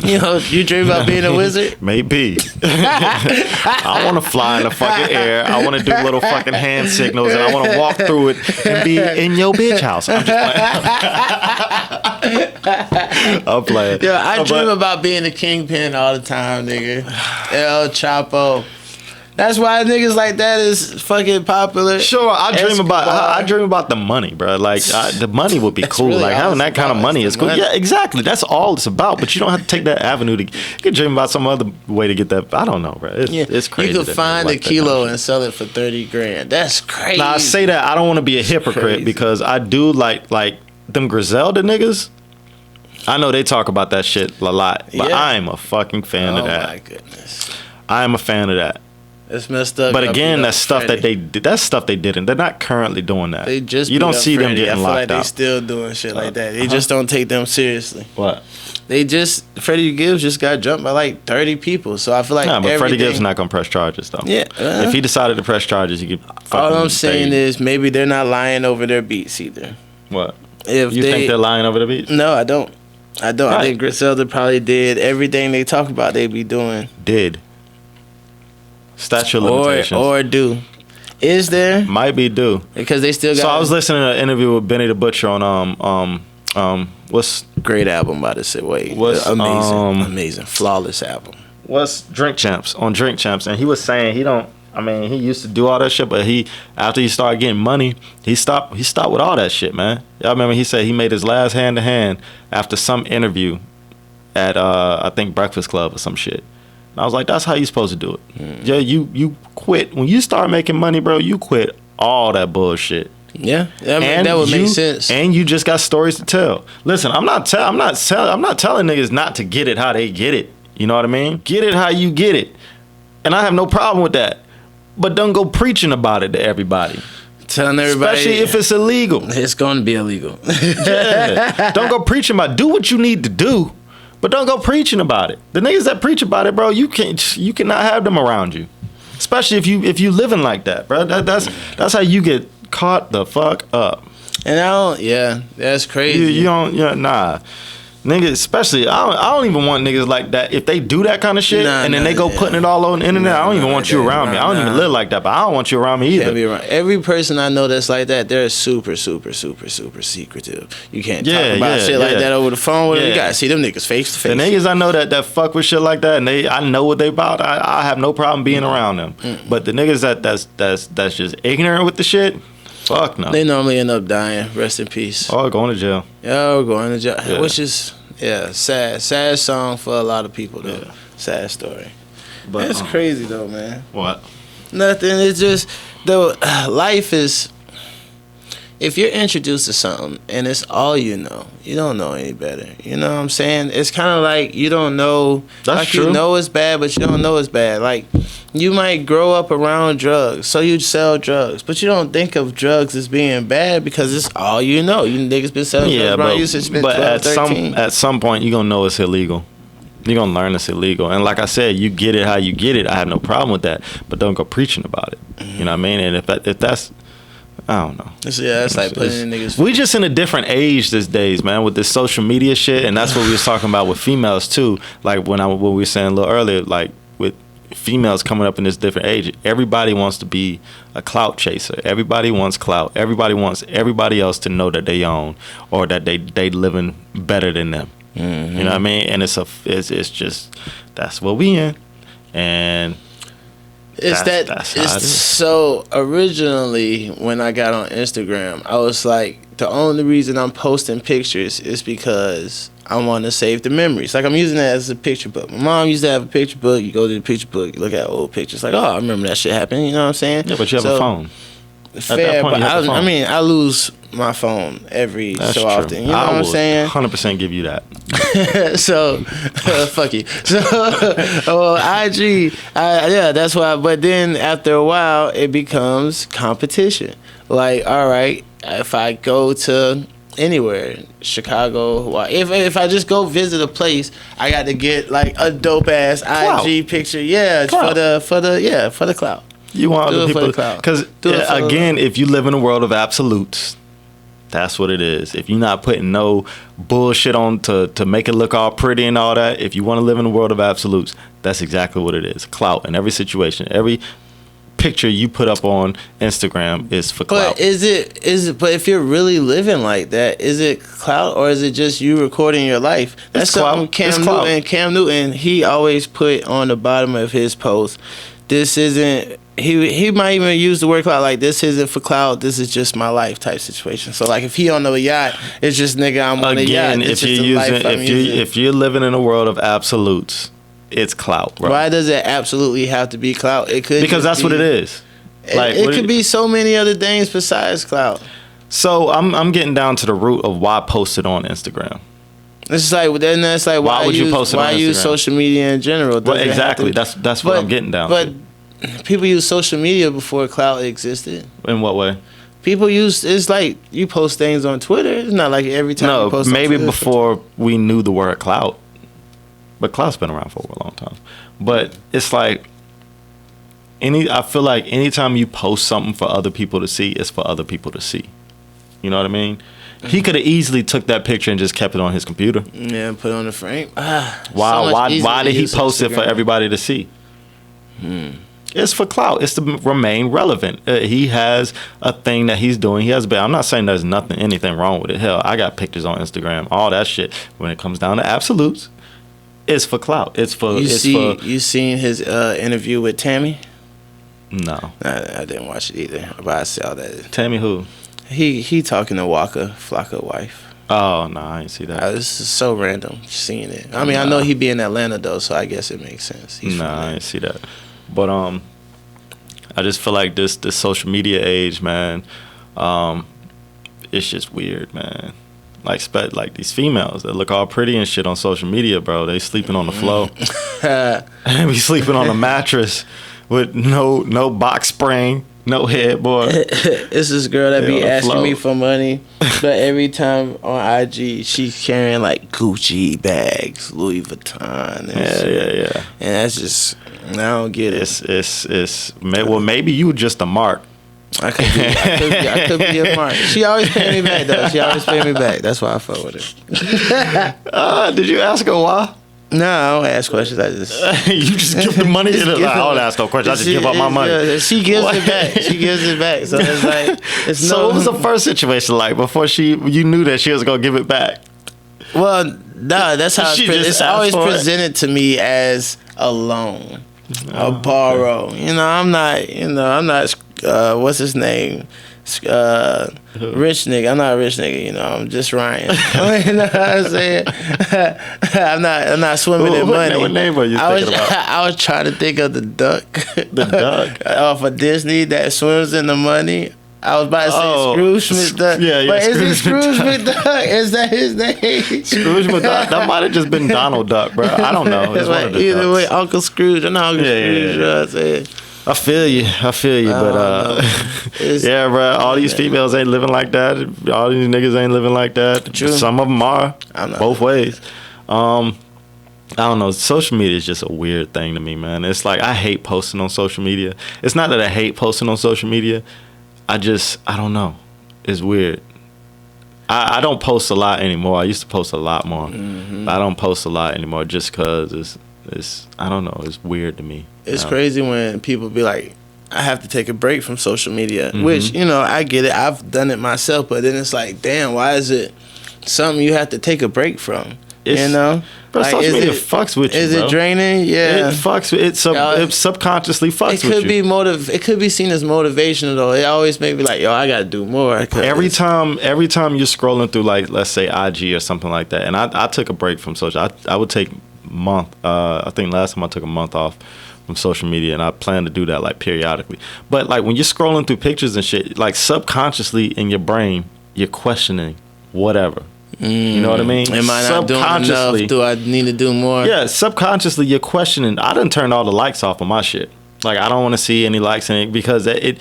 You dream about being a wizard? Maybe. I want to fly in the fucking air. I want to do little fucking hand signals, and I want to walk through it and be in your bitch house. I'm just playing. I'm playing. Yeah, I dream about being a kingpin all the time, nigga. El Chapo. That's why niggas like that is fucking popular. Sure, I dream about the money, bro. Like the money would be cool. Really like having that kind of money is cool. Money. Yeah, exactly. That's all it's about. But you don't have to take that avenue to. You can dream about some other way to get that. I don't know, bro. It's crazy. You could find a kilo and sell it for $30,000. That's crazy. Now I say that I don't want to be a hypocrite because I do like them Griselda niggas. I know they talk about that shit a lot, but I'm a fucking fan of that. Oh my goodness, I am a fan of that. It's messed up. But again, that's stuff that they did. That's stuff they didn't. They're not currently doing that. They just you don't see them getting locked up. up. They still doing shit like that. They just don't take them seriously. What? Freddie Gibbs just got jumped by like 30 people. So I feel like but Freddie Gibbs not gonna press charges though. Yeah. If he decided to press charges, he could. All I'm saying is maybe they're not lying over their beats either. What? If you think they're lying over the beats? No, I don't. Right. I think Griselda probably did everything they talk about. They be doing. Did. Statute of limitations. Or do. Is there? Might be due. Because they still got. So I was listening to an interview with Benny the Butcher on what's great album by the way. What's amazing, flawless album. What's Drink Champs, and he was saying he used to do all that shit, but after he started getting money, he stopped with all that shit, man. Y'all remember he said he made his last Hand to Hand after some interview at I think Breakfast Club or some shit. And I was like, that's how you supposed to do it. Yeah, you quit. When you start making money, bro, you quit all that bullshit. Yeah, that would make sense. And you just got stories to tell. Listen, I'm not telling niggas not to get it how they get it. You know what I mean? Get it how you get it. And I have no problem with that. But don't go preaching about it to everybody. Telling everybody, especially if it's illegal. It's going to be illegal. Yeah. Don't go preaching about it. Do what you need to do. But don't go preaching about it. The niggas that preach about it, bro, you cannot have them around you. Especially if you living like that, bro. That's how you get caught the fuck up. And that's crazy. Nah. Niggas, especially, I don't even want niggas like that. If they do that kind of shit and then they go putting it all on the internet, I don't even want you around me. I don't even live like that, but I don't want you around me either. Can't be around. Every person I know that's like that, they're super, super, super, super secretive. You can't talk about shit like that over the phone with them. You gotta see them niggas face to face. The niggas I know that fuck with shit like that, and I know what they about. I have no problem being around them. But the niggas that's just ignorant with the shit, fuck no. They normally end up dying. Rest in peace. Or going to jail. Going to jail. Yeah. Which is Yeah, sad song for a lot of people though. Yeah. Sad story. But It's crazy though, man. what? Nothing. It's just though life is. If you're introduced to something and it's all you don't know any better. You know what I'm saying? It's kind of like you don't know. That's like true. You know it's bad, but you don't know it's bad. Like you might grow up around drugs, so you sell drugs, but you don't think of drugs as being bad because it's all you know. You niggas been selling drugs around you since you been 12, 13. at some point you're gonna know it's illegal. You're gonna learn it's illegal. And like I said, you get it how you get it. I have no problem with that. But don't go preaching about it. You know what I mean? And if that's I don't know. It's like putting in niggas. We just in a different age these days, man, with this social media shit, and that's what we was talking about with females too. Like what we were saying a little earlier, like with females coming up in this different age, everybody wants to be a clout chaser. Everybody wants clout. Everybody wants everybody else to know that they own or that they living better than them. Mm-hmm. You know what I mean? And it's just that's what we in, and. So originally when I got on Instagram, I was like, the only reason I'm posting pictures is because I want to save the memories. Like I'm using that as a picture book. My mom used to have a picture book. You go to the picture book, you look at old pictures, like, oh, I remember that shit happened. You know what I'm saying? Yeah, but you have a phone. Fair, but I mean, I lose my phone every so often. You know what I'm saying? 100% give you that. So, fuck you. So, IG, yeah, that's why. But then after a while, it becomes competition. Like, all right, if I go to anywhere, Chicago, if I just go visit a place, I got to get like a dope ass IG picture. Yeah, for the clout. You want other people because again, if you live in a world of absolutes, that's what it is. If you're not putting no bullshit on to make it look all pretty and all that, if you want to live in a world of absolutes, that's exactly what it is. Clout in every situation, every picture you put up on Instagram is for clout. But is it? But if you're really living like that, is it clout or is it just you recording your life? That's something Cam Newton, he always put on the bottom of his post. This isn't. He might even use the word clout, like this isn't for clout, this is just my life type situation. So like if he on a yacht, it's just nigga I'm on a yacht. If you're living in a world of absolutes, it's clout, bro. Why does it absolutely have to be clout? It could because that's what it is. Like it could be so many other things besides clout. So I'm getting down to the root of why I posted on Instagram. It's like then that's like why would you post it on Instagram? Why use social media in general? Well, exactly. That's what I'm getting down to. People use social media before clout existed. In what way? People use it's like you post things on Twitter. It's not like every time you post on Twitter. Before we knew the word clout. But clout's been around for a long time. But it's like I feel like anytime you post something for other people to see, it's for other people to see. You know what I mean? Mm-hmm. He could have easily took that picture and just kept it on his computer. Yeah, put it on the frame. Why did he post it for everybody to see? It's for clout. It's to remain relevant. He has a thing that he's doing. He has I'm not saying there's anything wrong with it. Hell, I got pictures on Instagram, all that shit. When it comes down to absolutes, it's for clout. You seen his interview with Tammy? No. I didn't watch it either, but I saw that. Tammy who? He talking to Waka Flocka wife. Oh, no, I didn't see that. This is so random seeing it. I mean, I know he be in Atlanta, though, so I guess it makes sense. I didn't see that. But I just feel like this social media age, man, it's just weird, man. Like these females that look all pretty and shit on social media, bro. They sleeping on the floor. They be sleeping on a mattress with no box spring, no headboard. It's this girl that be asking me for money, but every time on IG she's carrying like Gucci bags, Louis Vuitton. Yeah. And that's just I don't get it. Well, maybe you just a mark. I could be a mark. She always pay me back though. She always pay me back. That's why I fuck with her. Did you ask her why? No, I don't ask questions. I just you just give the money. I don't ask no questions. I just give up my money. Yeah, she gives it back. She gives it back. So it's like So what was the first situation like before you knew that she was gonna give it back? Well, no, that's how it's always presented to me as a loan, a borrow. Okay. I'm not. What's his name? Rich nigga. I'm not a rich nigga, you know. I'm just Ryan. You know what I'm saying? I'm not swimming in money. What name are you thinking about? I was trying to think of the duck. The duck off of Disney that swims in the money. I was about to say Scrooge McDuck. Yeah, but is it Scrooge Scrooge McDuck? Is that his name? Scrooge McDuck. That might have just been Donald Duck, bro. I don't know. It's one of the either ducks. way, Uncle Scrooge. I'm not Uncle Scrooge. You know what I'm saying? I feel you, but yeah, bro. All these females ain't living like that. All these niggas ain't living like that. True. Some of them are. I know. Both ways. I don't know. Social media is just a weird thing to me, man. It's like I hate posting on social media. It's not that I hate posting on social media. I don't know. It's weird. I don't post a lot anymore. I used to post a lot more. Mm-hmm. I don't post a lot anymore just because it's I don't know. It's weird to me. It's crazy when people be like, I have to take a break from social media, which, you know, I get it. I've done it myself, but then it's like, damn, why is it something you have to take a break from? You know? But like, social media fucks with you, Is bro. It draining? Yeah. It fucks with it. It subconsciously fucks it could with you. It could be seen as motivational though. It always make me like, yo, I gotta do more. Every time you're scrolling through, like, let's say IG or something like that, and I took a break from social. I would take a month. I think last time I took a month off from social media, and I plan to do that like periodically. But like when you're scrolling through pictures and shit, like subconsciously in your brain, you're questioning whatever. You know what I mean? Am I not doing enough? Do I need to do more? Yeah, subconsciously you're questioning. I done turned all the likes off of my shit. Like I don't want to see any likes in it because I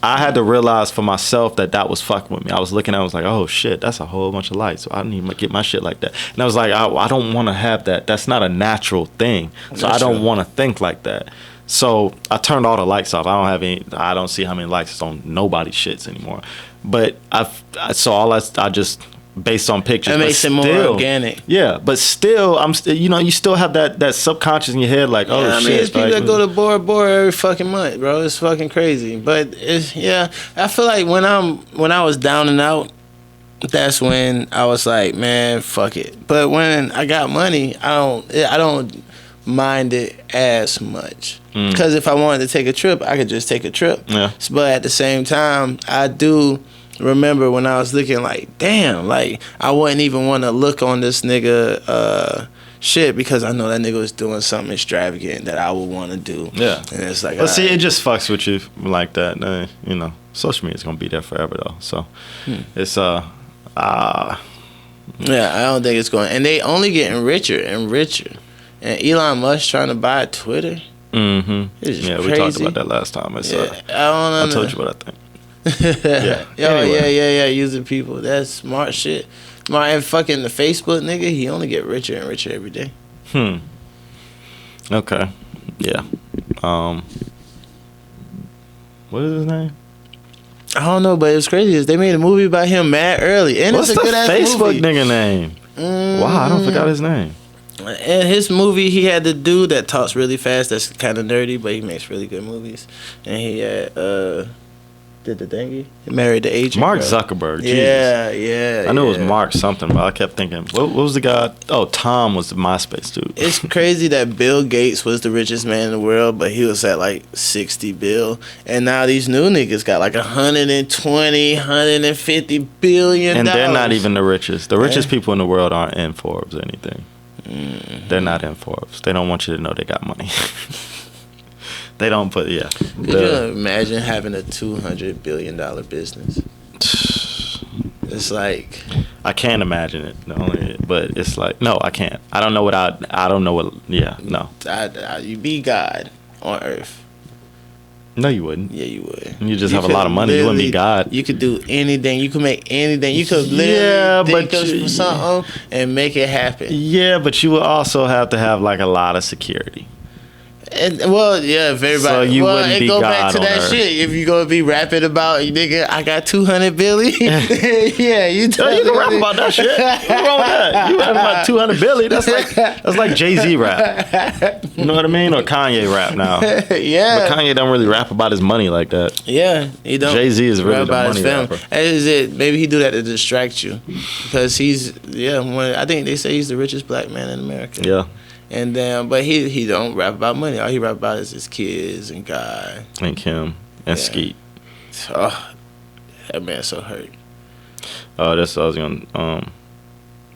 had to realize for myself that was fucking with me. I was looking at it, I was like, oh shit, that's a whole bunch of likes. So I need to get my shit like that. And I was like, I don't want to have that. That's not a natural thing. So I don't want to think like that. So I turned all the likes off. I don't see how many likes is on nobody's shits anymore. But I just based on pictures. It makes it more organic. Yeah, but still, you still have that subconscious in your head, like, oh, I shit. mean, it's people like, that go to Bora every fucking month, bro. It's fucking crazy. But I feel like when I was down and out, that's when I was like, man, fuck it. But when I got money, I don't mind it as much. Because if I wanted to take a trip, I could just take a trip. Yeah. But at the same time, I do remember when I was looking like, damn, like I wouldn't even want to look on this nigga shit because I know that nigga was doing something extravagant that I would want to do. Yeah. And it's like, but see, it just fucks with you like that. You know, social media's gonna be there forever though. So it's yeah, I don't think it's going. And they only getting richer and richer. And Elon Musk trying to buy Twitter. Mm-hmm. It's just we talked about that last time. I told you what I think. Yeah. Anyway. Yeah. Using people. That's smart shit. And fucking the Facebook nigga, he only get richer and richer every day. Okay. Yeah. What is his name? I don't know, but it was crazy. They made a movie about him mad early. And What's it's a good ass Facebook movie. nigga name? Wow, I don't forgot his name. And his movie, he had the dude that talks really fast. That's kind of nerdy, but he makes really good movies. And he had did the thingy. He married the agent. Mark girl. Zuckerberg. Yeah, Jesus. yeah. I knew it was Mark something, but I kept thinking, what was the guy? Oh, Tom was the MySpace dude. It's crazy that Bill Gates was the richest man in the world, but he was at like 60 bill. And now these new niggas got like 120, 150 billion. And they're not even the richest. The richest people in the world aren't in Forbes or anything. They're not in Forbes. They don't want you to know they got money. They don't put, yeah. Could you imagine having a $200 billion business? It's like, I can't imagine it. But it's like, no, I can't. I don't know what. Yeah, no. You be God on earth. No, you wouldn't. Yeah, you would. You just have a lot of money. You wouldn't be God. You could do anything. You could make anything. You could literally think of something and make it happen. Yeah, but you would also have to have like a lot of security. And, well, yeah, if everybody. So you wouldn't be go God back to on that earth. shit. If you gonna be rapping about, nigga, I got 200 billion. Yeah, you can rap about that shit. What's wrong with that? You rapping about 200 billion? That's like Jay-Z rap. You know what I mean? Or Kanye rap now. Yeah, but Kanye don't really rap about his money like that. Yeah, he don't. Jay-Z is really the money rapper. Is it? Maybe he do that to distract you, because he's I think they say he's the richest black man in America. Yeah. And then, but he don't rap about money. All he rap about is his kids and God And Kim and Skeet. Oh, That man so hurt. That's what I was gonna.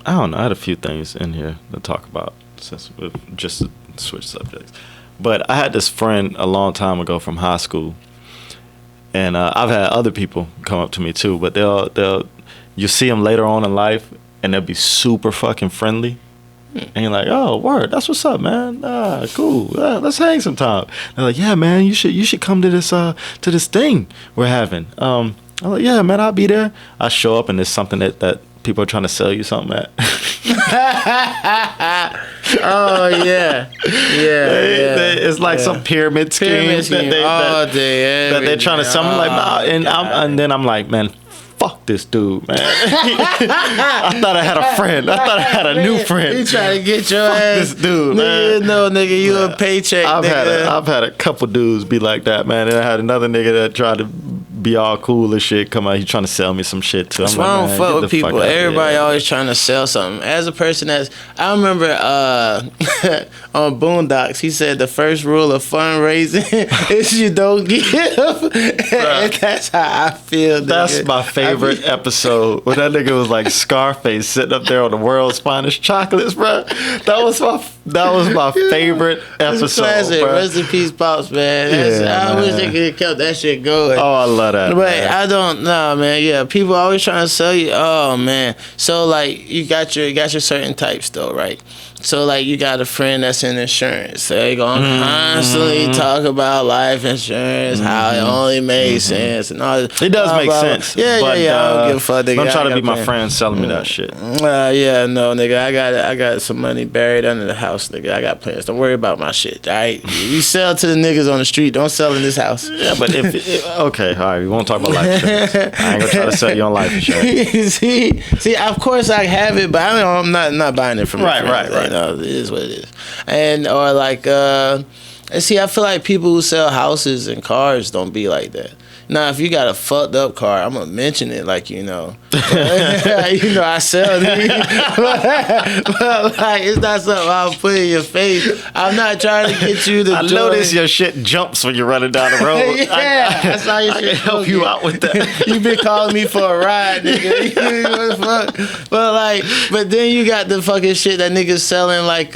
I don't know. I had a few things in here to talk about since we've just switch subjects. But I had this friend a long time ago from high school, and I've had other people come up to me too. But they'll you see them later on in life, and they'll be super fucking friendly. And you're like, oh, word, that's what's up, man. Cool. Let's hang sometime. They're like, yeah, man, you should come to this thing we're having. I'm like, yeah, man, I'll be there. I show up and there's something that people are trying to sell you something at. Oh yeah, It's like some pyramid scheme that they're trying to sell me. Like, nah, and then I'm like, man, fuck this dude, man. I thought I had a friend. I thought I had a new friend. He trying to get your fuck ass. This dude, man. Nigga, you a paycheck. I've had a couple dudes be like that, man. And I had another nigga that tried to be all cool and shit. Come out, he trying to sell me some shit too. That's why I don't fuck with people. Everybody always trying to sell something. As a person I remember on Boondocks, he said the first rule of fundraising is you don't give. And that's how I feel. Nigga. That's my favorite episode when that nigga was like Scarface sitting up there on the world's finest chocolates, bro. That was my favorite episode. Classic. Bro. Rest in peace, Pops, man. I wish they could have kept that shit going. Oh, I love that. But man. I don't know, man. Yeah, people always trying to sell you. Oh man. So like you got your certain types though, right? So like you got a friend that's in insurance. So they gonna constantly talk about life insurance, how it only makes sense and all that. It does make sense. Yeah, but, I don't give a fuck. Nigga. I'm trying to be my friend selling me that shit. Yeah, no, nigga. I got some money buried under the house, nigga. I got plans. Don't worry about my shit, all right? You sell to the niggas on the street. Don't sell in this house. Yeah, but okay, all right. We won't talk about life insurance. I ain't gonna try to sell you on life insurance. see, of course I have it, but I'm not buying it from right. You know, it is what it is. And or like see, I feel like people who sell houses and cars don't be like that. Now, if you got a fucked up car, I'm gonna mention it, like you know, I sell these, but like it's not something I'll put in your face. I'm not trying to get you to. I notice your shit jumps when you're running down the road. Yeah, that's how your shit. I can help you out with that. You been calling me for a ride, nigga. But then you got the fucking shit that niggas selling like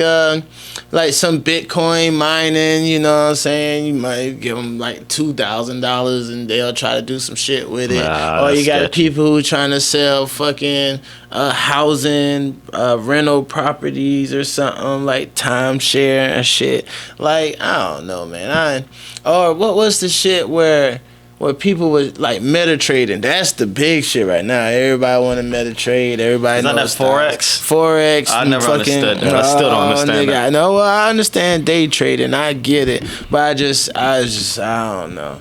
some Bitcoin mining, you know what I'm saying? You might give them like $2,000 and they'll try to do some shit with it. Or you got people who trying to sell fucking housing, rental properties or something like timeshare and shit. Like, I don't know, man. Or what was the shit where people was like meta-trading? That's the big shit right now. Everybody want to meta-trade. Everybody knows that Forex? Forex. I never understood that. I still don't understand that. No, well, I understand day trading. I get it. But I just don't know.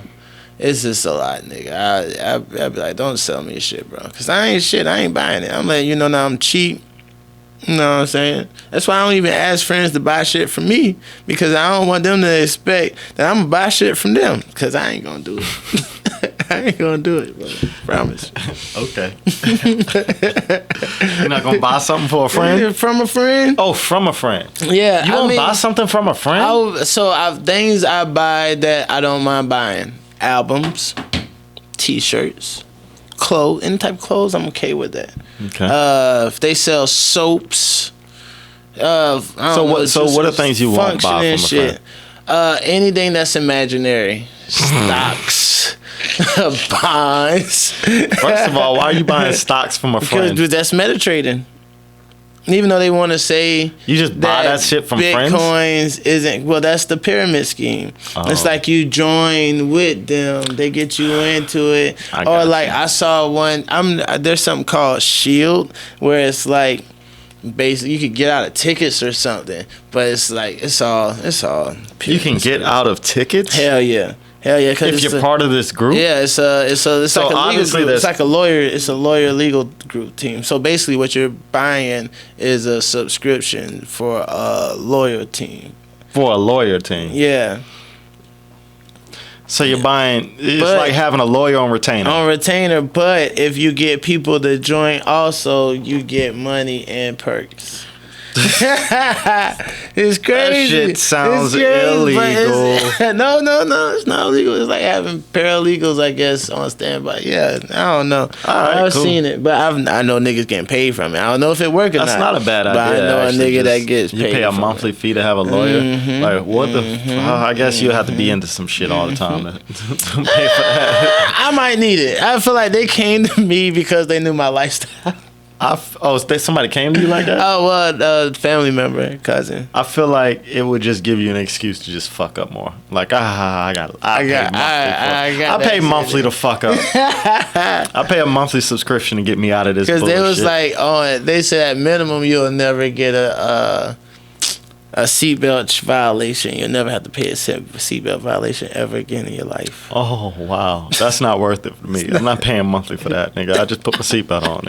It's just a lot, nigga. I'd be like, don't sell me shit, bro. Because I ain't shit. I ain't buying it. I'm letting you know now I'm cheap. You know what I'm saying? That's why I don't even ask friends to buy shit from me, because I don't want them to expect that I'm going to buy shit from them, because I ain't going to do it. I ain't going to do it, bro. Promise. Okay. You're not going to buy something for a friend? From a friend? Oh, from a friend. Yeah. You going to buy something from a friend? Things I buy that I don't mind buying. Albums, T-shirts, clothes, any type of clothes, I'm okay with that. Okay. If they sell soaps, what are things you want to buy from a friend? Anything that's imaginary, stocks, bonds. First of all, why are you buying stocks from a friend? Because that's meta trading. Even though they want to say you just buy that shit from friends? Bitcoins isn't, well, that's the pyramid scheme. Oh. It's like you join with them, they get you into it. Or like I saw one, there's something called Shield, where it's like basically you could get out of tickets or something, but it's like it's all you can get out of tickets? Hell yeah. If you're part of this group, yeah, it's like a legal group. It's like a lawyer. It's a lawyer legal group team. So basically, what you're buying is a subscription for a lawyer team. For a lawyer team, yeah. So you're buying. It's like having a lawyer on retainer. On retainer, but if you get people to join, also you get money and perks. It's crazy. That shit sounds It's crazy, illegal. but no, it's not illegal. It's like having paralegals, I guess, on standby. Yeah, I don't know. I've seen it, but I know niggas getting paid from it. I don't know if it works or not. That's not a bad idea. But I know actually. a nigga that gets paid. You pay a monthly fee to have a lawyer. Like what the? I guess you have to be into some shit all the time to pay for that. I might need it. I feel like they came to me because they knew my lifestyle. Somebody came to you like that? Oh, well, family member, cousin. I feel like it would just give you an excuse to just fuck up more. Like, I pay monthly to fuck up. I pay a monthly subscription to get me out of this bullshit. Because they was like, they said at minimum you'll never get a seatbelt violation. You'll never have to pay a seatbelt violation ever again in your life. Oh, wow. That's not worth it for me. I'm not paying monthly for that, nigga. I just put my seatbelt on.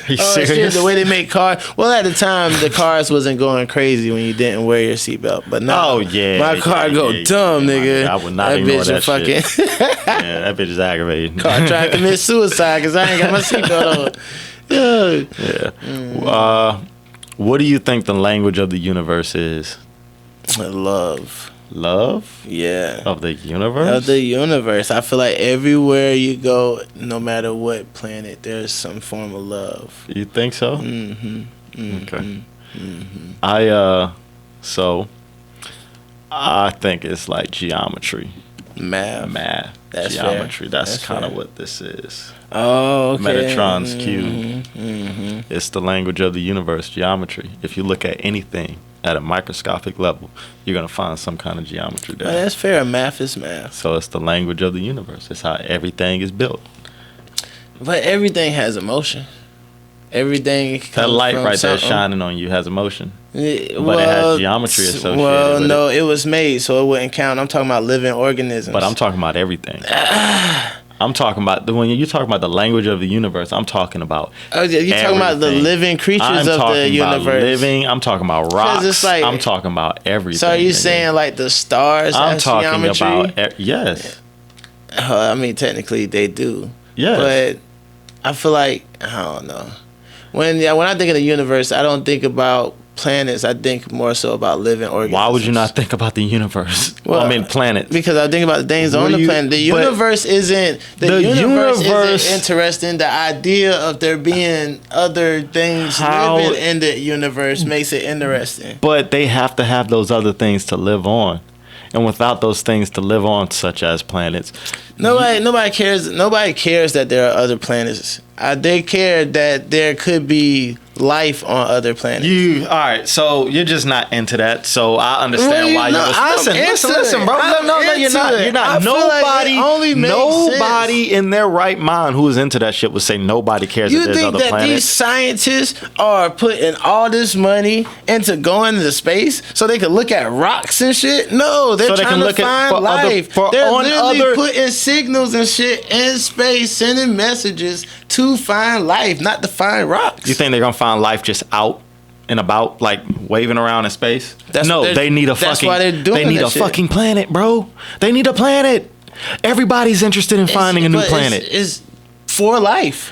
You serious? Shit, the way they make cars. Well, at the time, the cars wasn't going crazy when you didn't wear your seatbelt. But now, my car go dumb, nigga. I would not that ignore bitch that fucking shit. Yeah, that bitch is aggravating. car trying to commit suicide because I ain't got my seatbelt on. Yeah. What do you think the language of the universe is? Love. Love? Yeah. Of the universe? Of the universe. I feel like everywhere you go, no matter what planet, there's some form of love. You think so? Mm-hmm. Okay. Mm-hmm. I think it's like geometry. Math. That's geometry. Fair. That's kind of what this is. Oh, okay. Metatron's cube. Mm-hmm. It's the language of the universe, geometry. If you look at anything at a microscopic level, you're going to find some kind of geometry there. Well, that's fair. Math is math. So it's the language of the universe. It's how everything is built. But everything has emotion. Everything comes that light from right there something. shining on you has emotion. But it well, has geometry associated well, with no, it. it was made, so it wouldn't count. I'm talking about living organisms. But I'm talking about everything. I'm talking about when you talk about the language of the universe. I'm talking about. Oh, you're talking about the living creatures of the universe. I'm talking about rocks. It's like, I'm talking about everything. So are you saying like the stars? I'm talking geometry? about yes. I mean, technically they do. Yes. But I feel like I don't know. When I think of the universe, I don't think about planets. I think more so about living organisms. Why would you not think about the universe? Well, I mean planets. Because I think about the things on the planet. The universe isn't interesting. The idea of there being other things living in the universe makes it interesting. But they have to have those other things to live on. And without those things to live on, such as planets, nobody cares. Nobody cares that there are other planets. They care that there could be life on other planets. All right? So you're just not into that. So I understand why you. Listen, bro. No, you're not. You're not. Nobody in their right mind who is into that shit would say nobody cares that there's other planets. You think that these scientists are putting all this money into going into space so they can look at rocks and shit? No, they're trying to find life. They're literally putting signals and shit in space, sending messages to find life, not to find rocks. You think they're gonna find life just out and about, like waving around in space? They need a fucking. Why they're doing they need a fucking planet, bro. They need a planet. Everybody's interested in finding a new planet. It's for life.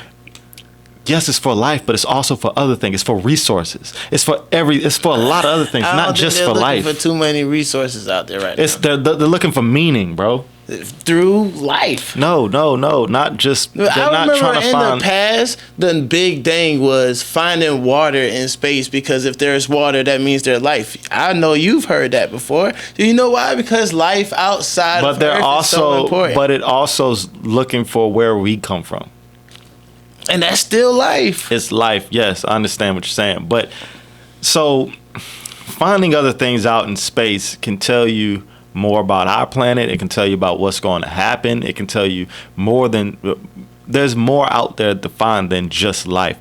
Yes, it's for life, but it's also for other things. It's for resources. It's for a lot of other things, not just for life. For too many resources out there right now. They're looking for meaning, bro. Through life. No, not just. They're I not trying to find. In the past, the big thing was finding water in space, because if there's water, that means there's life. I know you've heard that before. Do you know why? Because life outside of Earth is so important. But it also's looking for where we come from. And that's still life. It's life. Yes, I understand what you're saying. But so finding other things out in space can tell you more about our planet. It can tell you about what's going to happen. It can tell you more than. There's more out there to find than just life.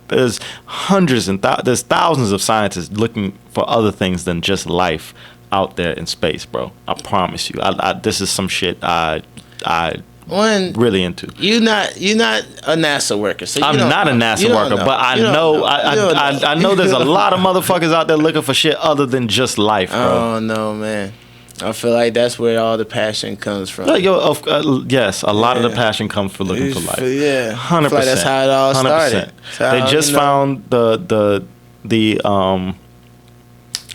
There's hundreds and there's thousands of scientists looking for other things than just life out there in space, bro. I promise you. This is some shit I really into. You're not a NASA worker, so I'm not a NASA worker, but I know there's a lot of motherfuckers out there looking for shit other than just life, bro. Oh no, man. I feel like that's where all the passion comes from. Yes, a lot of the passion comes from looking for life. Yeah, 100%. That's how it all started. They just found the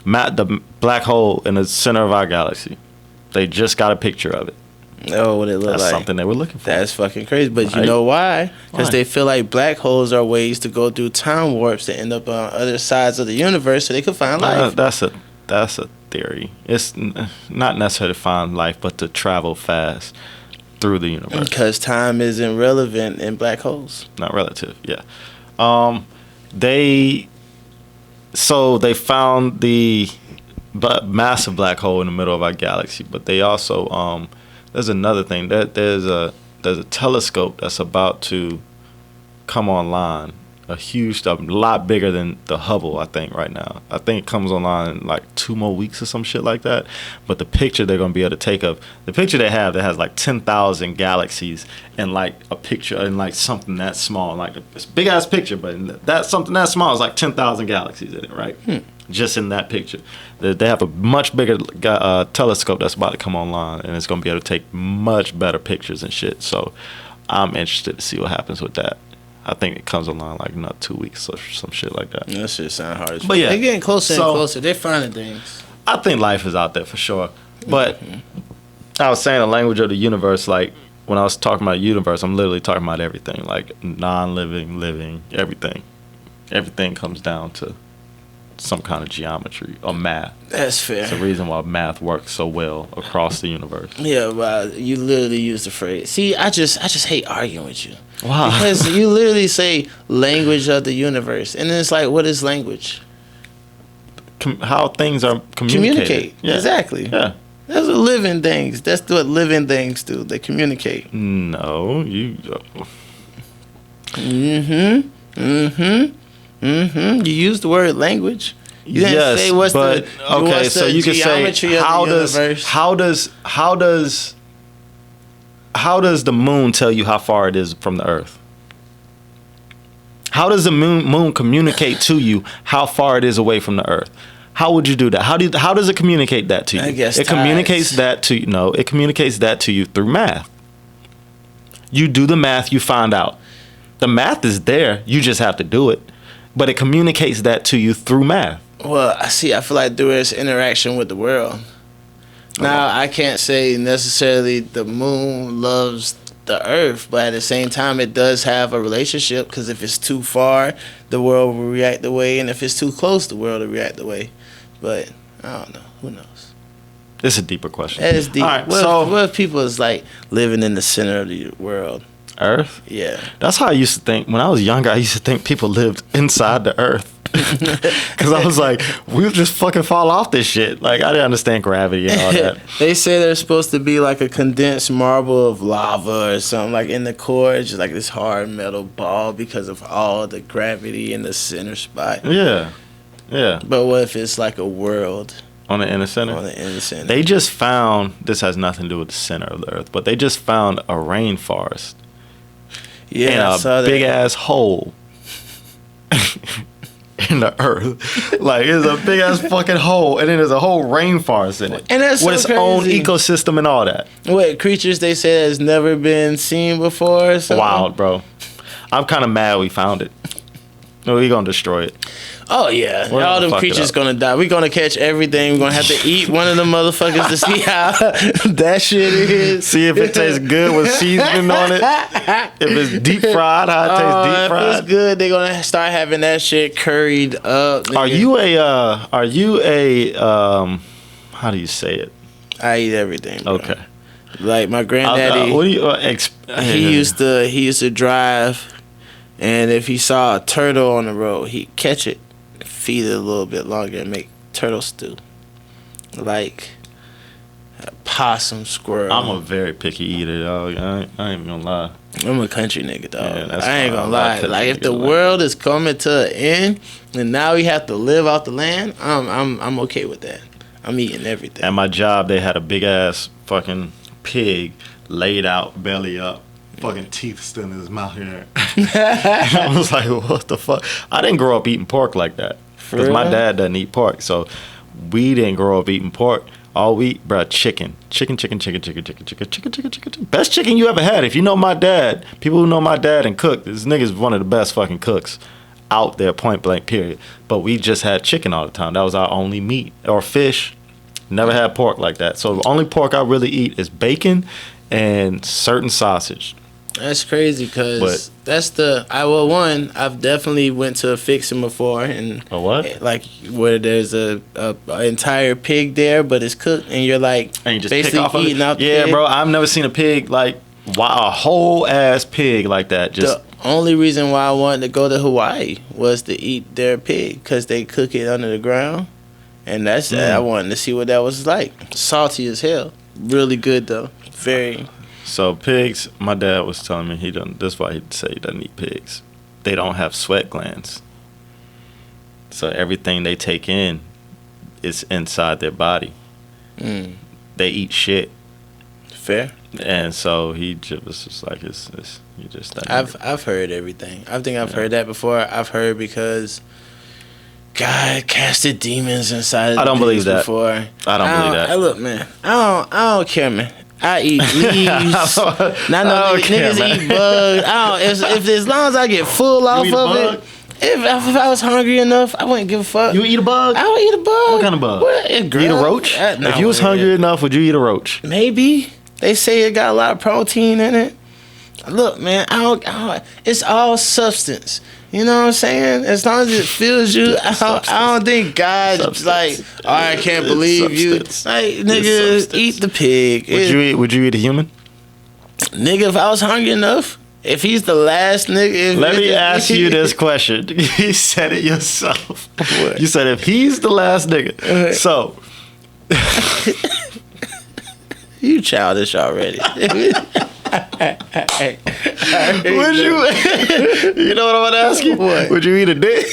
the black hole in the center of our galaxy. They just got a picture of it. Oh, what it look That's like? something they were looking for. That's fucking crazy. But Right. you know why? Because Why? they feel like black holes are ways to go through time warps to end up on other sides of the universe so they could find life. That's a theory. It's not necessarily to find life, but to travel fast through the universe. Because time isn't relevant in black holes. Not relative. Yeah. They found the massive black hole in the middle of our galaxy, but they also there's another thing that there's a telescope that's about to come online, a lot bigger than the Hubble, I think, right now. I think it comes online in like 2 more weeks or some shit like that. But the picture they're gonna be able to take of the picture they have that has like 10,000 galaxies and like a picture and like something that small, like it's a big ass picture, but that something that small is like 10,000 galaxies in it, right? Just in that picture. They have a much bigger telescope that's about to come online, and it's going to be able to take much better pictures and shit. So I'm interested to see what happens with that. I think it comes online like not 2 weeks or some shit like that. That shit sound hard as But yeah. They're getting closer So- and closer. They're finding things. I think life is out there for sure. But I was saying the language of the universe, like when I was talking about universe, I'm literally talking about everything, like non-living, living, everything. Everything comes down to some kind of geometry or math. That's fair. It's the reason why math works so well across the universe. Yeah, but you literally use the phrase. See, I just hate arguing with you. Wow. Because you literally say language of the universe. And then it's like, what is language? How things are communicated. Communicate. Yeah. Exactly. Yeah. That's what living things. That's what living things do. They communicate. No, you. You use the word language. You didn't Yes, say what's but the okay. what's So the you can say geometry of how the universe. how does the moon tell you how far it is from the Earth? How does the moon communicate to you how far it is away from the Earth? How would you do that? How does it communicate that to you? I guess it communicates that to you. No, it communicates that to you through math. You do the math, you find out. The math is there. You just have to do it. But it communicates that to you through math. Well, I feel like there is interaction with the world. Now, I can't say necessarily the moon loves the earth, but at the same time, it does have a relationship, because if it's too far, the world will react the way, and if it's too close, the world will react the way. But I don't know. Who knows? It's a deeper question. That is deep. All right, What if people is like living in the center of the world? Earth? Yeah. That's how I used to think. When I was younger, I used to think people lived inside the Earth. Because I was like, we'll just fucking fall off this shit. Like, I didn't understand gravity and all that. They say there's supposed to be like a condensed marble of lava or something, like in the core, it's just like this hard metal ball because of all the gravity in the center spot. Yeah. Yeah. But what if it's like a world On the inner center? on the inner center? They just found, this has nothing to do with the center of the Earth, but they just found a rainforest yeah, I in saw a that. big ass hole in the Earth. Like, it's a big ass fucking hole, and then there's a whole rainforest in it. And that's with so its own crazy. ecosystem and all that. What creatures they say has never been seen before? Or something? Wild, bro. I'm kind of mad we found it. No, we gonna destroy it. Oh yeah, We're all gonna them fuck it creatures up. gonna die. We gonna catch everything. We're gonna have to eat one of the motherfuckers to see how that shit is. See if it tastes good with seasoning on it. If it's deep fried, how it tastes deep If fried. it's good, they're gonna start having that shit curried up. Are nigga. you a how do you say it? I eat everything. Bro. Okay. Like my granddaddy, What do you he used to drive, and if he saw a turtle on the road, he'd catch it, feed it a little bit longer, and make turtle stew. Like a possum, squirrel. I'm a very picky eater, dog. I ain't even gonna lie. I'm a country nigga, dog. Yeah, that's I ain't fine. gonna lie. I'll take Like a if the nigga like world is coming to an end and now we have to live off the land, I'm okay with that. I'm eating everything. At my job, they had a big ass fucking pig laid out, belly up, fucking teeth still in his mouth here. And I was like, what the fuck? I didn't grow up eating pork like that because my real? dad doesn't eat pork, so we didn't grow up eating pork. All we eat, bruh, chicken. Chicken. Best chicken you ever had. If you know my dad, people who know my dad and cook, this nigga's one of the best fucking cooks. out there, point blank, period. But we just had chicken all the time. That was our only meat. Or fish. Never had pork like that. So the only pork I really eat is bacon and certain sausage. That's crazy because that's the one. I've definitely went to a fixing before and A what? like where there's a entire pig there, but it's cooked and you're like And you just basically pick off of eating it. out the Yeah, pig. bro. I've never seen a pig like a whole ass pig like that. Just The only reason why I wanted to go to Hawaii was to eat their pig because they cook it under the ground, and that's I wanted to see what that was like. Salty as hell, really good though. Very. so pigs. My dad was telling me he doesn't. That's why he'd say he doesn't eat pigs. They don't have sweat glands, so everything they take in is inside their body. They eat shit. Fair. And so he just was just like, it's you just. I've heard everything. I think I've heard that before. I've heard because God casted demons inside. I don't believe pigs that. Before. I don't believe that. Look, man. I don't care, man. I eat leaves. Now I don't care, niggas man. eat bugs. I don't. If as long as I get full off eat a of bug? it. If I was hungry enough, I wouldn't give a fuck. You eat a bug? I would eat a bug. What kind of bug? You eat a roach? If you was hungry enough, would you eat a roach? Maybe. They say it got a lot of protein in it. Look, man, I don't it's all substance. You know what I'm saying? As long as it fills you, I don't think God's like, I can't believe you. Like, nigga, eat the pig. Would you eat a human? Nigga, if I was hungry enough, if he's the last nigga. Let me ask you this question. You said it yourself. What? You said if he's the last nigga. So. You childish already. Would you? You know what I'm gonna ask you? What? Would you eat a dick?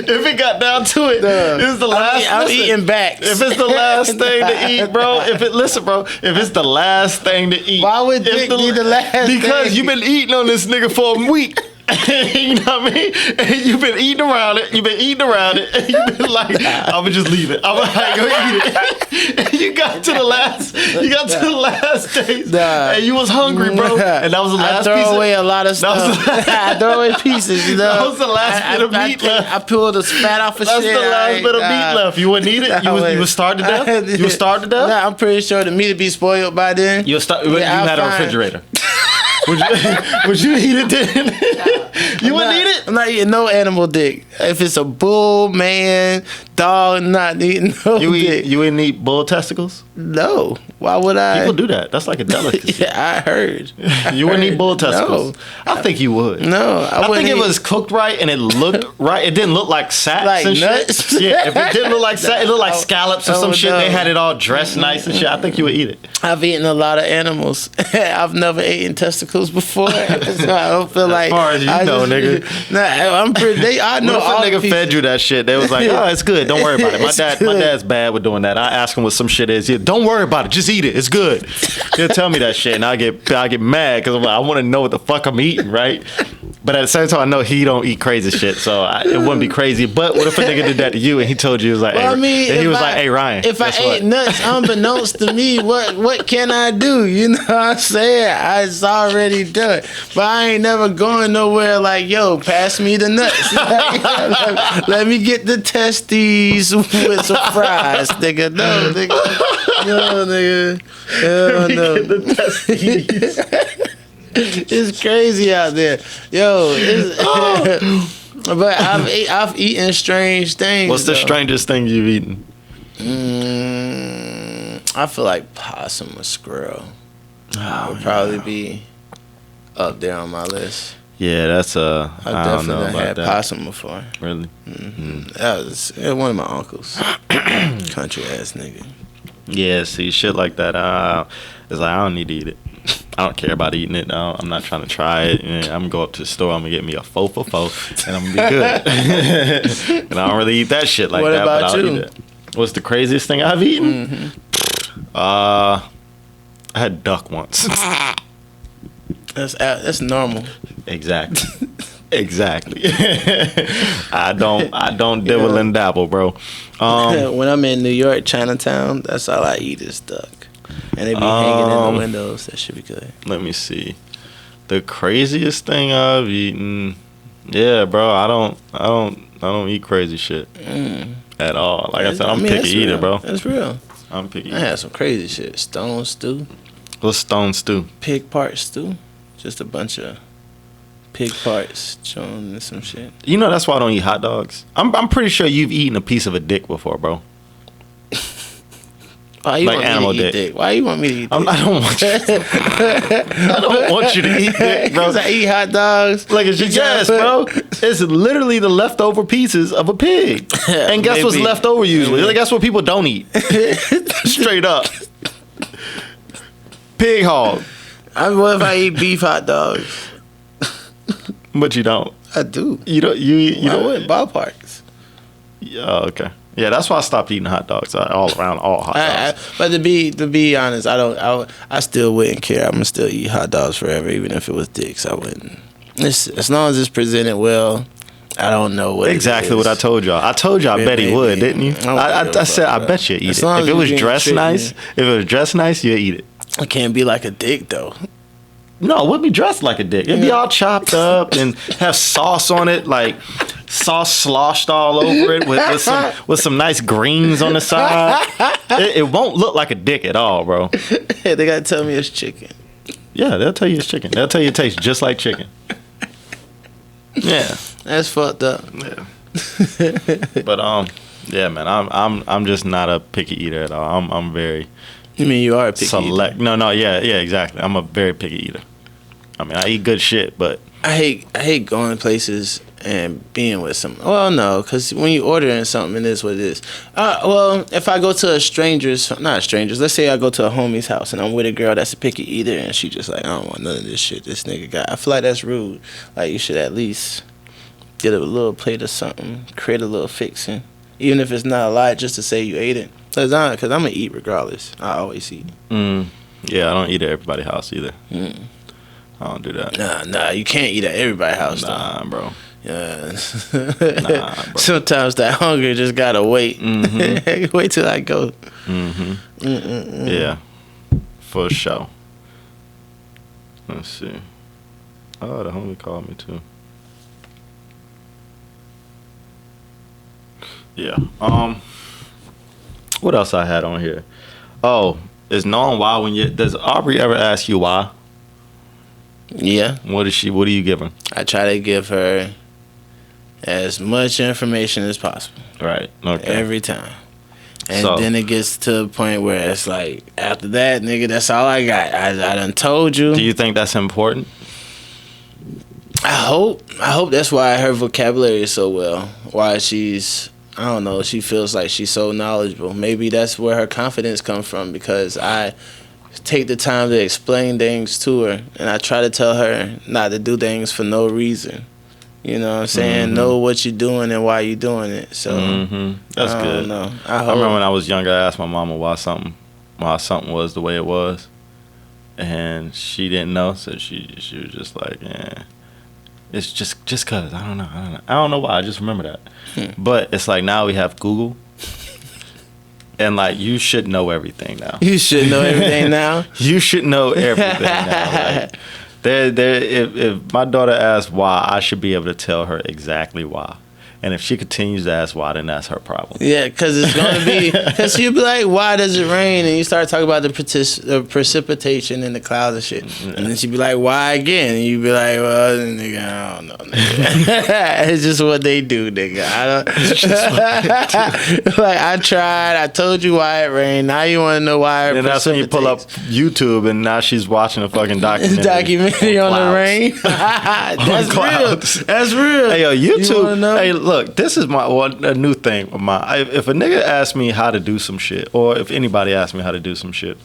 If it got down to it, it's the last. I'm listen, eating back. If it's the last thing to eat, bro. If it's the last thing to eat. Why would dick be the last Because thing? you've been eating on this nigga for a week. You know what I mean? And you've been eating around it. And you've been like, I'ma just leave it. I'ma go eat it. And you got to the last days. And you was hungry, bro. And that was the last I piece. throw away a lot of stuff. I throw away pieces, you know. That was the last bit of meat left. I pulled the fat off of That's shit. the last bit of meat left. You wouldn't eat it? You was starved to death? You was starved to death? Nah, I'm pretty sure the meat would be spoiled by then. You had a refrigerator. Would you eat it then? You wouldn't eat it? I'm not eating no animal dick. If it's a bull, man, dog, I'm not eating no dick. You wouldn't eat bull testicles? No. Why would I? People do that. That's like a delicacy. Yeah, I heard. You wouldn't eat bull testicles? No. I think you would. No, I think it was cooked right and it looked right. It didn't look like sacks Like and nuts? shit. Yeah, if it didn't look like sacks, it looked like scallops or some shit. no. They had it all dressed nice and shit. I think you would eat it. I've eaten a lot of animals. I've never eaten testicles before, so I don't feel like. As far as you know, nigga. Nah, I'm pretty. I know all What if a nigga people. fed you that shit? They was like, oh, it's good. Don't worry about it. My dad's bad with doing that. I ask him what some shit is. Yeah, don't worry about it. Just eat it. It's good. He'll tell me that shit, and I get mad because I want to know what the fuck I'm eating, right? But at the same time, I know he don't eat crazy shit, so it wouldn't be crazy. But what if a nigga did that to you and he told you, he was like, Well, hey, I mean, and he if was like, hey, Ryan, if I guess ate what? nuts unbeknownst to me, what can I do? You know what I'm saying? It's already done. But I ain't never going nowhere like, yo, pass me the nuts. Let me get the testes with some fries, nigga. No, nigga. No, nigga. Hell no. The testes. It's crazy out there. Yo, but I've eaten strange things. What's the though. strangest thing you've eaten? I feel like possum or squirrel would probably be up there on my list. Yeah, that's I I've don't know definitely about had that. possum before. Really? That was one of my uncles. Country ass nigga. Yeah, see, shit like that. It's like I don't need to eat it. I don't care about eating it. No, I'm not trying to try it. Yeah, I'm gonna go up to the store. I'm gonna get me a 4 for 4, and I'm gonna be good. And I don't really eat that shit like What that. about but I'll you? eat it. What's the craziest thing I've eaten? I had duck once. That's normal. Exactly. Exactly. I don't dibble and dabble, bro. When I'm in New York, Chinatown, that's all I eat is duck. And they be hanging in the windows. That should be good. Let me see. The craziest thing I've eaten, yeah, bro. I don't eat crazy shit at all. Like I said, I'm picky eater, bro. That's real. I'm picky. I had some crazy shit. Stone stew. What's stone stew? Pig part stew. Just a bunch of pig parts, chone and some shit. You know that's why I don't eat hot dogs. I'm pretty sure you've eaten a piece of a dick before, bro. Why you like want animal me to eat dick. Why you want me to eat dick? I don't want you. I don't want you to eat dick, bro. Because I eat hot dogs. Like it's just, yes, bro. It's literally the leftover pieces of a pig. And guess what's left over usually? Like, guess what people don't eat? Straight up. Pig hog. What if I eat beef hot dogs? But you don't. I do. You don't. You I don't. went ballparks. Oh, okay. Yeah, that's why I stopped eating hot dogs all around all hot dogs. But to be honest, I still wouldn't care. I'm gonna still eat hot dogs forever, even if it was dicks. I wouldn't. As long as it's presented well. I don't know what exactly what I told y'all. I told y'all I bet he would, didn't you? I said I bet you eat it. If it was dressed nice, you'd eat it. It can't be like a dick though. No, it wouldn't be dressed like a dick. It'd be all chopped up and have sauce on it, like sauce sloshed all over it with some nice greens on the side. It won't look like a dick at all, bro. They gotta tell me it's chicken. Yeah, they'll tell you it's chicken. They'll tell you it tastes just like chicken. Yeah, that's fucked up. Yeah, but yeah, man, I'm just not a picky eater at all. I'm very. You mean you are a picky select? eater? No, yeah, exactly. I'm a very picky eater. I mean, I eat good shit, but I hate going places and being with someone. Well, no, because when you ordering something, it is what it is. Well, if I go to not strangers, let's say I go to a homie's house and I'm with a girl that's a picky eater and she just like, I don't want none of this shit this nigga got. I feel like that's rude. Like, you should at least get a little plate or something, create a little fixing, even if it's not a lot, just to say you ate it. Because I'm going to eat regardless. I always eat. Yeah, I don't eat at everybody's house either. I don't do that. Nah, you can't eat at everybody's house, nah, though. Bro. Yeah. Nah, bro. Sometimes that hunger just got to wait. Wait till I go. Yeah, for sure. Let's see. Oh, the homie called me, too. Yeah. What else I had on here? Oh, is knowing why when you does Aubrey ever ask you why? Yeah. What do you give her? I try to give her as much information as possible. Right. Okay. Every time. And then it gets to the point where it's like, after that, nigga, that's all I got. I done told you. Do you think that's important? I hope that's why her vocabulary is so well. Why she's, I don't know, she feels like she's so knowledgeable. Maybe that's where her confidence comes from, because I take the time to explain things to her, and I try to tell her not to do things for no reason. You know what I'm saying? Know what you're doing and why you're doing it. So that's good. I remember when I was younger, I asked my mama why something was the way it was, and she didn't know, so she was just like, yeah, it's just cause I don't know why. I just remember that. But it's like now we have Google. And like you should know everything now. You should know everything now. You should know everything now. Like, if my daughter asks why, I should be able to tell her exactly why. And if she continues to ask why, then that's her problem. Yeah, because it's going to be... Because you'll be like, why does it rain? And you start talking about the precipitation and the clouds and shit. And then she'd be like, why again? And you'd be like, well, nigga, I don't know, nigga. It's just what they do, nigga. It's just what they do. Like, I tried. I told you why it rained. Now you want to know why it precipitates. And that's when you pull up YouTube and now she's watching a fucking documentary on the rain. That's real. That's real. Hey, yo, YouTube. Hey, look, this is a new thing of mine. If a nigga asks me how to do some shit, or if anybody asks me how to do some shit,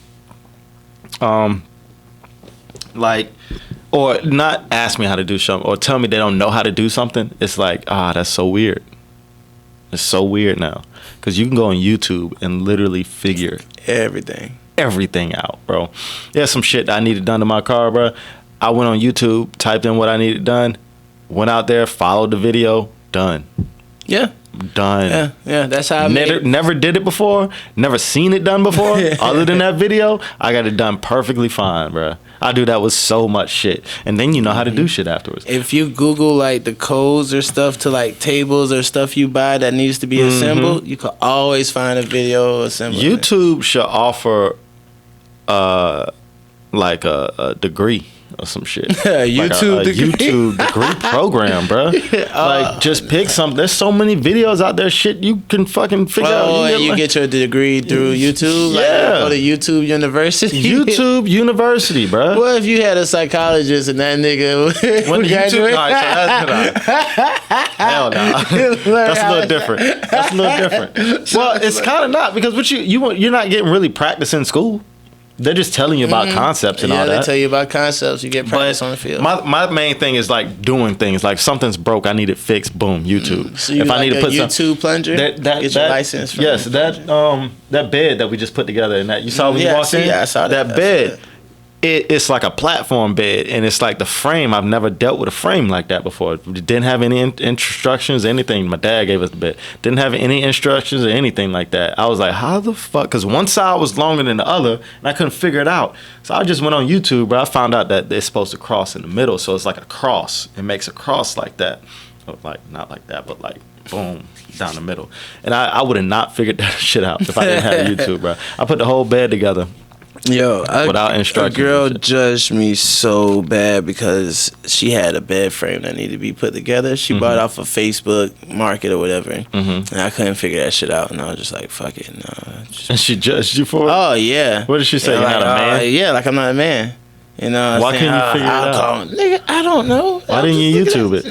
like, or not ask me how to do something, or tell me they don't know how to do something, it's like, that's so weird. It's so weird now, because you can go on YouTube and literally figure everything out, bro. There's some shit that I needed done to my car, bro. I went on YouTube, typed in what I needed done, went out there, followed the video. Done. Yeah. Done. Yeah. That's how I never did it before. Never seen it done before. Other than that video, I got it done perfectly fine, bro. I do that with so much shit, and then you know how to do shit afterwards. If you Google like the codes or stuff to like tables or stuff you buy that needs to be assembled, you can always find a video assembling. YouTube should offer like a degree or some shit. YouTube like a degree. YouTube degree program, bro. Like just pick something. There's so many videos out there. Shit, you can fucking figure out. Oh, and you get your degree through YouTube. Yeah. Like, go to YouTube University. YouTube University, bro. What if you had a psychologist and that nigga When graduate? YouTube, all right, so that's hell no. That's a little different. That's a little different. Well, it's kind of not because what you're not getting really practice in school. They're just telling you about concepts and all that. Yeah, they tell you about concepts. You get practice on the field. My main thing is like doing things. Like something's broke, I need it fixed. Boom, YouTube. So you if like I need to put YouTube plunger? Get your license from yes, that bed that we just put together and that you saw when you walked in. Yeah, I saw that. That bed. It's like a platform bed, and it's like the frame. I've never dealt with a frame like that before. Didn't have any instructions, anything. My dad gave us the bed. Didn't have any instructions or anything like that. I was like, how the fuck? Because one side was longer than the other, and I couldn't figure it out. So I just went on YouTube, but I found out that it's supposed to cross in the middle. So it's like a cross. It makes a cross like that. Like, not like that, but like, boom, down the middle. And I would have not figured that shit out if I didn't have YouTube, bro. I put the whole bed together. Yo, without instructions. A girl judged me so bad because she had a bed frame that needed to be put together. She bought it off of Facebook Market or whatever, and I couldn't figure that shit out. And I was just like, "Fuck it, no." And she judged you for it? Oh yeah. What did she say? Yeah, You're like, not a man? Yeah, like I'm not a man. You know, why couldn't you figure it out? Nigga, I don't know. Why didn't you YouTube it?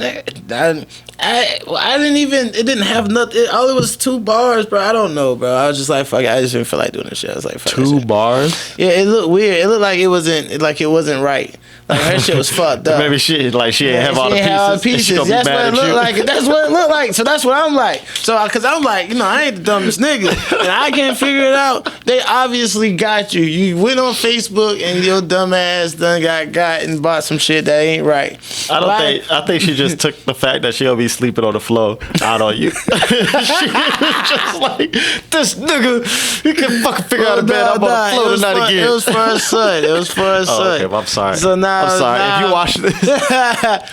I didn't even. It didn't have nothing. All it was 2 bars, bro. I don't know, bro. I was just like, fuck it. I just didn't feel like doing this shit. I was like, fuck 2 bars? Yeah, it looked weird. It looked like it wasn't right. Like her shit was fucked up. Maybe she ain't have all the pieces. That's what it looked like. That's what it looked like. So that's what I'm like. So because I'm like, I ain't the dumbest nigga, and I can't figure it out. They obviously got you. You went on Facebook and your dumb ass done got and bought some shit that ain't right. I think she just took the fact that she'll be sleeping on the floor out on you. She was just like, this nigga, he can fucking figure out a bed. I'm on the floor tonight again. It was for her son. Okay, well, I'm sorry. So now I'm sorry if you watch this.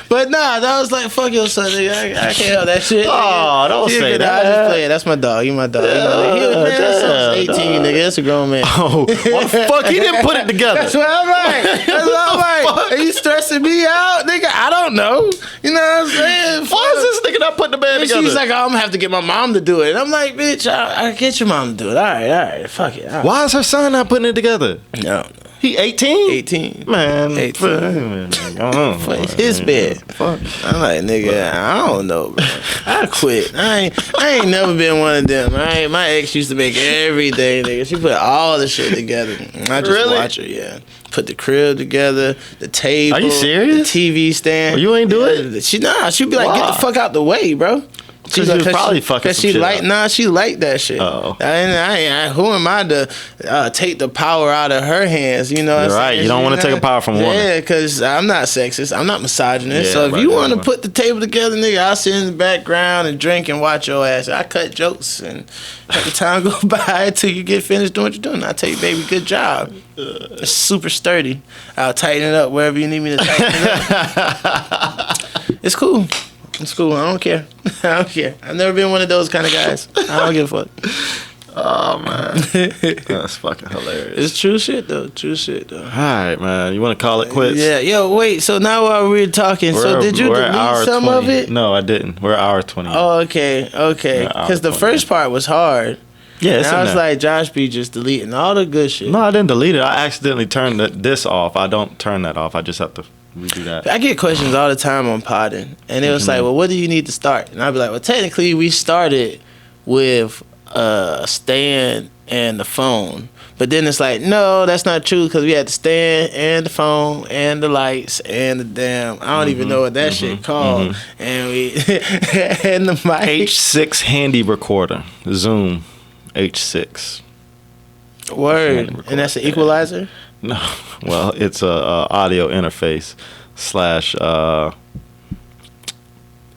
But that was like, fuck your son, nigga. I can't help that shit. Oh, don't say that. I just play it. That's my dog. You my dog. That's 18, nigga. That's a grown man. Oh, what the fuck? He didn't put it together. That's what I'm like. That's what I'm like. Are you stressing me out, nigga? I don't know. You know what I'm saying? Why is this nigga not putting the bed together? She's like, I'm gonna have to get my mom to do it. And I'm like, bitch, I get your mom to do it. All right, fuck it. Right. Why is her son not putting it together? No. He 18? 18. Man. 18. It's his bed. Fuck. I'm like, nigga, I don't know, bro. I quit. I ain't never been one of them. My ex used to make everything, nigga. She put all the shit together. I just watch her, yeah. Put the crib together, the table. Are you serious? The TV stand. Well, you ain't do it? She'd be like, get the fuck out the way, bro. She's like, probably fucking some shit up. She liked that shit. Oh. Who am I to take the power out of her hands? You know what I'm saying? Right. You don't want to take the power from a woman. Yeah, because I'm not sexist. I'm not misogynist. Yeah, so if right, you want to right. put the table together, nigga, I'll sit in the background and drink and watch your ass. I cut jokes and let the time go by until you get finished doing what you're doing. I tell you, baby, good job. It's super sturdy. I'll tighten it up wherever you need me to tighten it up. It's cool. It's cool. I don't care. I don't care. I've never been one of those kind of guys. I don't give a fuck. Oh, man. That's fucking hilarious. It's true shit, though. All right, man. You want to call it quits? Yeah. Yo, wait. So now while we're talking, did you delete some 20. of it? No, I didn't. We're at hour 20. Oh, okay. Because the first part was hard. Yeah, it's and I was like, Josh B just deleting all the good shit. No, I didn't delete it. I accidentally turned this off. I don't turn that off. I just have to redo that. I get questions all the time on podding. And it was like, well, what do you need to start? And I'd be like, well, technically, we started with a stand and the phone. But then it's like, no, that's not true because we had the stand and the phone and the lights and the damn, I don't even know what that shit called. And we and the mic. H6 handy recorder. Zoom H6. Word. And that's an equalizer? No. Well, it's a audio interface /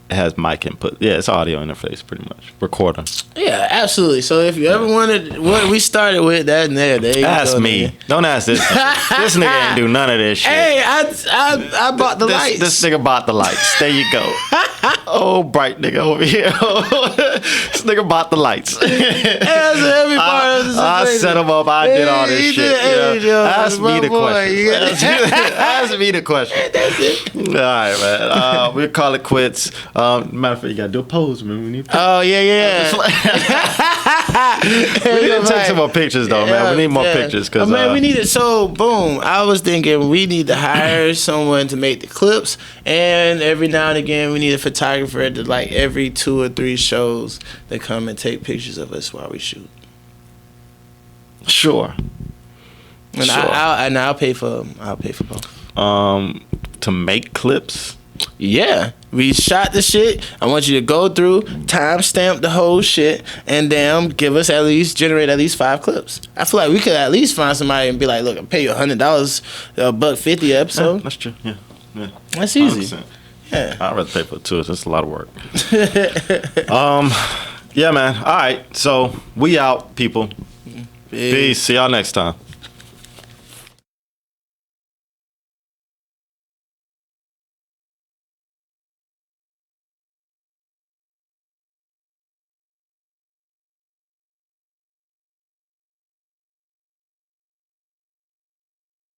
It has mic input. Yeah, it's audio interface pretty much. Recorder. Yeah, absolutely. So if you ever wanted what we started with, that and there you ask go. me. Don't ask this. This nigga ain't do none of this shit. Hey, I bought the lights. This nigga bought the lights. There you go. Oh, bright nigga over here. This nigga bought the lights. Every part of the I set him up. I did all this shit. Ask me the question. Ask me the question. All right, man. We'll call it quits. Matter of fact, you gotta do a pose, man. We need. Oh yeah. We need to take some more pictures, though, man. We need more pictures, cause man, we need it. So boom, I was thinking we need to hire someone to make the clips, and every now and again we need a photographer to like every 2 or 3 shows that come and take pictures of us while we shoot. Sure. And sure. I'll pay for both. To make clips. Yeah, we shot the shit. I want you to go through, timestamp the whole shit, and generate at least 5 clips. I feel like we could at least find somebody and be like, look, I'll pay you $100, $150 an episode. Yeah, that's true. Yeah. That's easy. 100%. Yeah. I'd rather pay for it too. It's just a lot of work. Yeah, man. All right. So we out, people. Peace. See y'all next time.